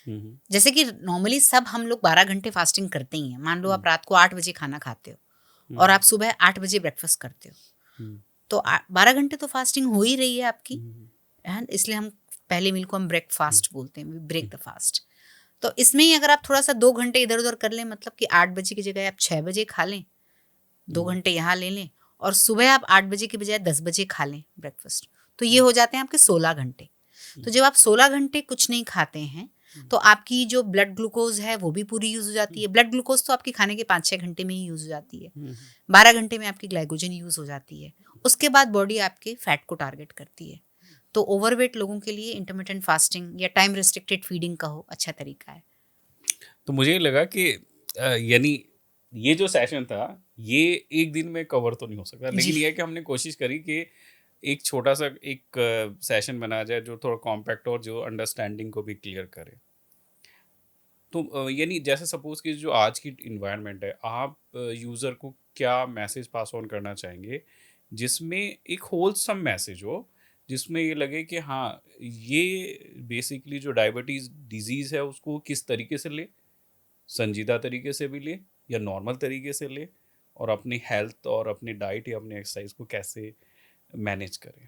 हुँ, जैसे कि नॉर्मली सब हम लोग 12 घंटे फास्टिंग करते ही हैं। मान लो हुँ, आप रात को 8 बजे खाना खाते हो और आप सुबह 8 बजे ब्रेकफास्ट करते हो, हुँ, तो 12 घंटे तो फास्टिंग हो ही रही है आपकी, हुँ, है ना? इसलिए हम पहले मील को हम हुँ, ब्रेकफास्ट बोलते हैं, we break hmm, the fast. तो इसमें ही अगर आप थोड़ा-सा 2 घंटे इधर-उधर कर लें, मतलब कि 8 बजे की जगह आप 6 बजे खा लें, 2 हुँ, घंटे यहाँ ले लें और सुबह आप 8 बजे की बजाय 10 बजे खा लें ब्रेकफास्ट। तो ये हुँ, हो जाते हैं आपके 16 घंटे। हुँ, तो जब आप 16 घंटे कुछ नहीं खाते हैं, हुँ, तो आपकी जो ब्लड ग्लूकोज़ है वो भी पूरी यूज़ हो जाती है। ब्लड ग्लूकोज़ तो आपके खाने के 5-6 घंटे में ही यूज़ हो जाती है। हुँ, 12 घंटे में आपकी ग्लाइकोजन यूज़ हो जाती है। उसके बाद बॉडी आपके फैट को टारगेट करती है। तो ओवरवेट लोगों के लिए इंटरमिटेंट फास्टिंग या टाइम रिस्ट्रिक्टेड फीडिंग कहो, अच्छा तरीका है। तो मुझे ये लगा कि यानी ये जो सेशन था, ये एक दिन में कवर तो नहीं हो सकता, जी। लेकिन ये है कि हमने कोशिश करी कि एक छोटा-सा एक सेशन बनाया जाए जो थोड़ा कॉम्पैक्ट और जो अंडरस्टैंडिंग को भी क्लियर करे। तो यानी जैसे सपोज़ कि जो आज की एनवायरनमेंट है, आप यूज़र को क्या मैसेज पास ऑन करना चाहेंगे, जिसमें एक होलसम मैसेज हो, जिसमें ये लगे कि हाँ, ये बेसिकली जो डायबिटीज़ डिज़ीज़ है, उसको किस तरीके से लें, संजीदा तरीके से भी लें या नॉर्मल तरीके से लें और अपनी हेल्थ और अपनी डाइट या अपनी एक्सरसाइज को कैसे मैनेज करें?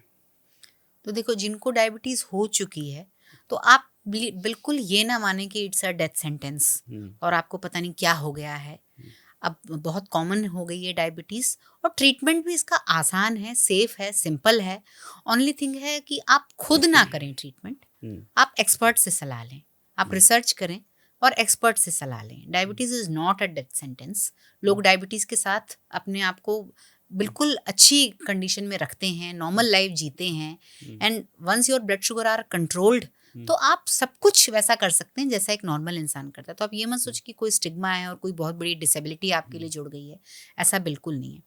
तो देखो, जिनको डायबिटीज़ हो चुकी है, तो आप बिल्कुल ये ना माने कि इट्स अ डेथ सेंटेंस हुँ, और आपको पता नहीं क्या हो गया है। हुँ, अब बहुत कॉमन हो गई है डायबिटीज़ और ट्रीटमेंट भी इसका आसान है, सेफ है, सिंपल है। ओनली थिंग है कि आप खुद ना करें ट्रीटमेंट, हुँ, आप एक्सपर्ट से सलाह लें। आप हुँ, रिसर्च करें और एक्सपर्ट से सलाह लें। Hmm, diabetes is not a death sentence. Hmm, लोग डायबिटीज़ के साथ अपने आप को बिल्कुल अच्छी कंडीशन में रखते हैं, हुँ, नॉर्मल लाइफ जीते हैं hmm, and once your blood sugar are controlled, hmm, तो आप सब कुछ वैसा कर सकते हैं जैसा एक नॉर्मल इंसान करता है। तो आप ये मत हुँ, सोचिए कि कोई स्टिग्मा है और कोई बहुत बड़ी डिसेबिलिटी आपके लिए हुँ, जुड़ गई है, ऐसा बिल्कुल नहीं है।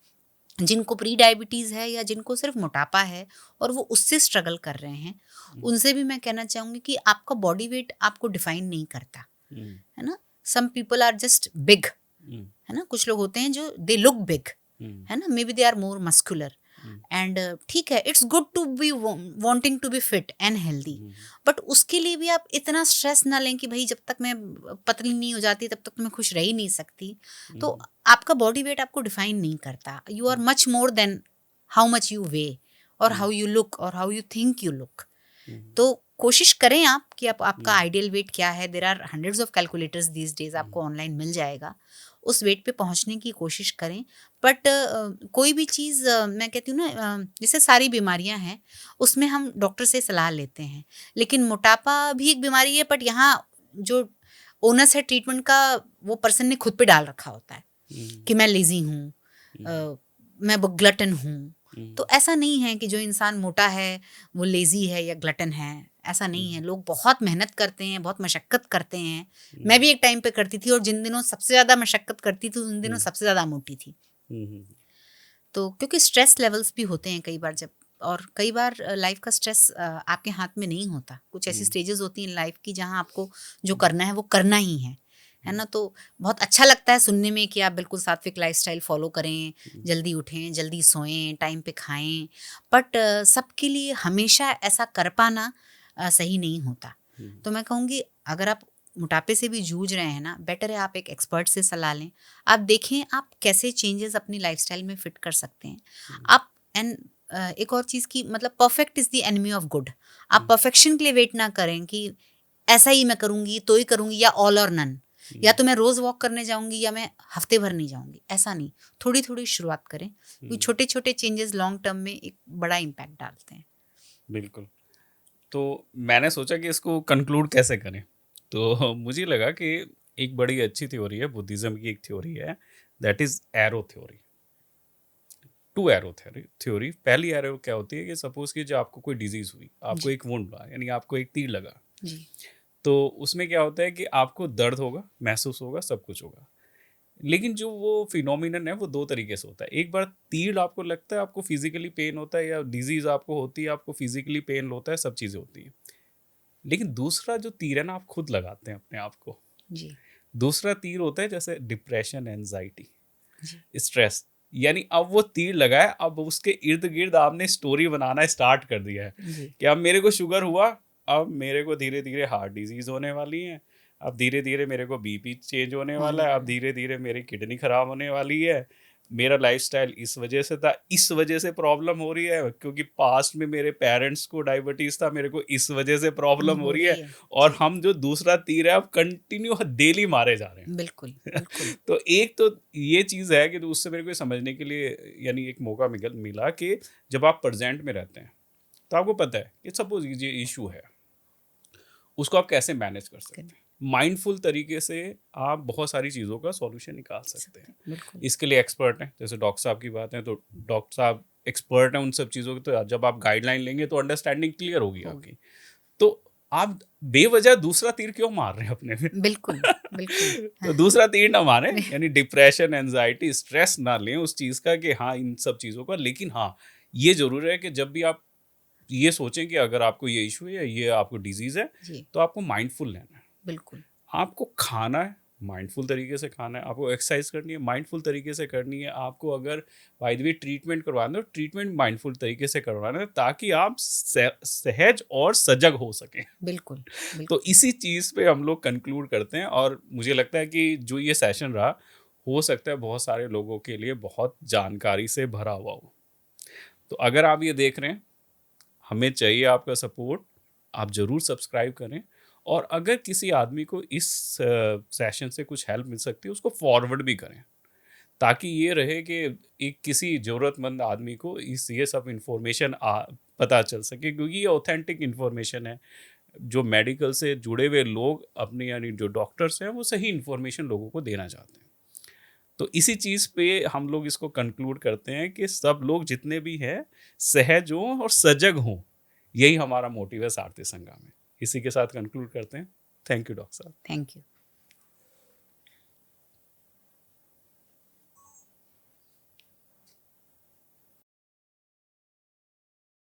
जिनको प्री डायबिटीज़ है या जिनको सिर्फ मोटापा है और वो उससे स्ट्रगल कर रहे हैं, हुँ, उनसे भी मैं कहना चाहूँगी कि आपका बॉडी वेट आपको डिफाइन नहीं करता, हुँ, है ना? Some people are just big, hmm, है ना? कुछ लोग होते हैं जो दे लुक बिग, हुँ, है ना? Maybe they are more muscular hmm, and ठीक है, it's good to be wanting to be fit and healthy, hmm, but उसके लिए भी आप इतना स्ट्रेस ना लें कि भाई जब तक मैं पतली नहीं हो जाती तब तक तो मैं खुश रह ही नहीं सकती। तो हुँ, आपका बॉडी वेट आपको डिफाइन नहीं करता। You are hmm, much more than how much you weigh और हुँ, हाउ यू लुक और how you think you look. Hmm, तो कोशिश करें आप कि आप आपका हुँ, आइडियल वेट क्या है। There are hundreds of calculators these days, आपको ऑनलाइन मिल जाएगा। उस वेट पे पहुंचने की कोशिश करें। बट कोई भी चीज़ मैं कहती हूँ ना, जैसे सारी बीमारियां हैं उसमें हम डॉक्टर से सलाह लेते हैं, लेकिन मोटापा भी एक बीमारी है, बट यहाँ जो ओनस है ट्रीटमेंट का, वो पर्सन ने खुद पे डाल रखा होता है हुँ, कि मैं लेजी हूँ, हुँ, मैं ग्लटन हूँ। हुँ, तो ऐसा नहीं है कि जो इंसान मोटा है वो लेजी है या ग्लटन है, ऐसा नहीं है। हुँ, लोग बहुत मेहनत करते हैं, बहुत मशक्कत करते हैं। मैं हुँ, भी एक टाइम पे करती थी और जिन दिनों सबसे ज़्यादा मशक्कत करती थी उन दिनों हुँ, सबसे ज़्यादा मोटी थी। हुँ, हुँ, तो क्योंकि स्ट्रेस लेवल्स भी होते हैं कई बार, जब और कई बार लाइफ का स्ट्रेस आपके हाथ में नहीं होता। कुछ ऐसी हुँ, स्टेजेस होती हैं लाइफ की जहाँ आपको जो हुँ, करना है वो करना ही है हुँ, ना? तो बहुत अच्छा लगता है सुनने में कि आप बिल्कुल सात्विक लाइफस्टाइल फॉलो करें, हुँ, जल्दी उठें, जल्दी सोएं, टाइम पे खाएं, बट सबके लिए हमेशा ऐसा कर पाना सही नहीं होता। हुँ, तो मैं कहूँगी, अगर आप मोटापे से भी जूझ रहे हैं ना, बेटर है आप एक एक्सपर्ट से सलाह लें। आप देखें आप कैसे चेंजेस अपनी लाइफस्टाइल में फिट कर सकते हैं। हुँ, आप एंड एक और चीज़ की, मतलब perfect is the enemy of good. आप हुँ, परफेक्शन के लिए वेट ना करें कि ऐसा ही मैं करूँगी तो ही करूँगी, या ऑल और नन, या हुँ, तो मैं रोज़ वॉक करने जाऊँगी या मैं हफ्ते भर नहीं जाऊँगी, ऐसा नहीं। थोड़ी-थोड़ी शुरुआत करें, क्योंकि हुँ, छोटे-छोटे चेंजेस लॉन्ग टर्म में एक बड़ा इम्पैक्ट डालते हैं। बिल्कुल। तो मैंने सोचा कि इसको कंक्लूड कैसे करें। तो मुझे लगा कि एक बड़ी अच्छी थ्योरी है, बुद्धिज़्म की एक थ्योरी है, that is arrow theory. 2 arrow theory. पहली एरो क्या होती है कि सपोज़ कि जो आपको कोई डिज़ीज़ हुई, आपको जी, एक वुंड लगा, यानी आपको एक तीर लगा। जी, तो उसमें क्या होता है कि आपको दर्द होगा, महसूस होगा, सब कुछ होगा। लेकिन जो वो फिनोमिनन है वो 2 तरीके से होता है। एक बार तीर आपको लगता है, आपको फिज़िकली पेन होता है, या डिज़ीज़ आपको होती है, आपको फिज़िकली पेन होता है, सब चीज़ें होती हैं। लेकिन दूसरा जो तीर है ना, आप खुद लगाते हैं अपने आप को। जी, दूसरा तीर होता है जैसे डिप्रेशन, एंग्ज़ायटी, जी, स्ट्रेस। यानी अब वो तीर लगा है, अब उसके इर्द-गिर्द आपने स्टोरी बनाना स्टार्ट कर दिया है जी, कि अब मेरे को शुगर हुआ, अब मेरे को धीरे-धीरे हार्ट डिज़ीज़ होने वाली है, अब धीरे-धीरे मेरे को बीपी चेंज होने होने वाला है, अब वाला है। धीरे-धीरे मेरी किडनी खराब होने वाली है, मेरा लाइफस्टाइल इस वजह से था, इस वजह से प्रॉब्लम हो रही है, क्योंकि पास्ट में मेरे पेरेंट्स को डायबिटीज था, मेरे को इस वजह से प्रॉब्लम हो हो रही रही है। है। और जी, हम जो दूसरा तीर है अब कंटिन्यू डेली मारे जा रहे हैं। बिल्कुल, बिल्कुल। तो एक तो ये चीज़ है कि तो उससे मेरे को ये समझने के लिए यानी एक मौका मिला कि जब आप प्रेजेंट में रहते हैं तो आपको पता है कि सपोज ये इशू है, उसको आप कैसे मैनेज कर सकते हैं। माइंडफुल तरीके से आप बहुत सारी चीज़ों का सॉल्यूशन निकाल सकते हैं। बिल्कुल, इसके लिए एक्सपर्ट हैं, जैसे डॉक्टर साहब की बात है तो डॉक्टर साहब एक्सपर्ट हैं उन सब चीज़ों की, तो जब आप गाइडलाइन लेंगे तो अंडरस्टैंडिंग क्लियर होगी होगी। आपकी। तो आप बेवजह दूसरा तीर क्यों मार रहे हैं अपने में? बिल्कुल, बिल्कुल। तो दूसरा तीर ना मारें, यानी डिप्रेशन, एंजाइटी, स्ट्रेस ना लें उस चीज़ का कि हाँ इन सब चीज़ों का। लेकिन हाँ, ये ज़रूर है कि जब भी आप ये सोचें कि अगर आपको ये इशू है या ये आपको डिजीज़ है, जी, तो आपको माइंडफुल रहना है। बिल्कुल, आपको खाना है, माइंडफुल तरीके से खाना है, आपको एक्सरसाइज करनी है, माइंडफुल तरीके से करनी है, आपको अगर बाय द वे ट्रीटमेंट करवाना है, तो ट्रीटमेंट माइंडफुल तरीके से करवाना है ताकि आप सहज और सजग हो सकें। बिल्कुल, तो बिल्कुल। इसी चीज़ पे हम लोग कंक्लूड करते हैं और मुझे लगता है कि जो ये सेशन रहा, हो सकता है बहुत सारे लोगों के लिए बहुत जानकारी से भरा हुआ हो। तो अगर आप ये देख रहे हैं, हमें चाहिए आपका सपोर्ट, आप ज़रूर सब्सक्राइब करें। और अगर किसी आदमी को इस सेशन से कुछ हेल्प मिल सकती है, उसको फॉरवर्ड भी करें, ताकि ये रहे कि एक किसी ज़रूरतमंद आदमी को इस ये सब इन्फॉर्मेशन पता चल सके, क्योंकि ये ऑथेंटिक इन्फॉर्मेशन है। जो मेडिकल से जुड़े हुए लोग अपने यानी जो डॉक्टर्स हैं वो सही इन्फॉर्मेशन लोगों को देना चाहते हैं। तो इसी चीज़ पे हम लोग इसको कंक्लूड करते हैं कि सब लोग जितने भी हैं सहज हों और सजग हों, यही हमारा मोटिव है सारथी संघा में। इसी के साथ कंक्लूड करते हैं। थैंक यू डॉक्टर साहब। Thank you.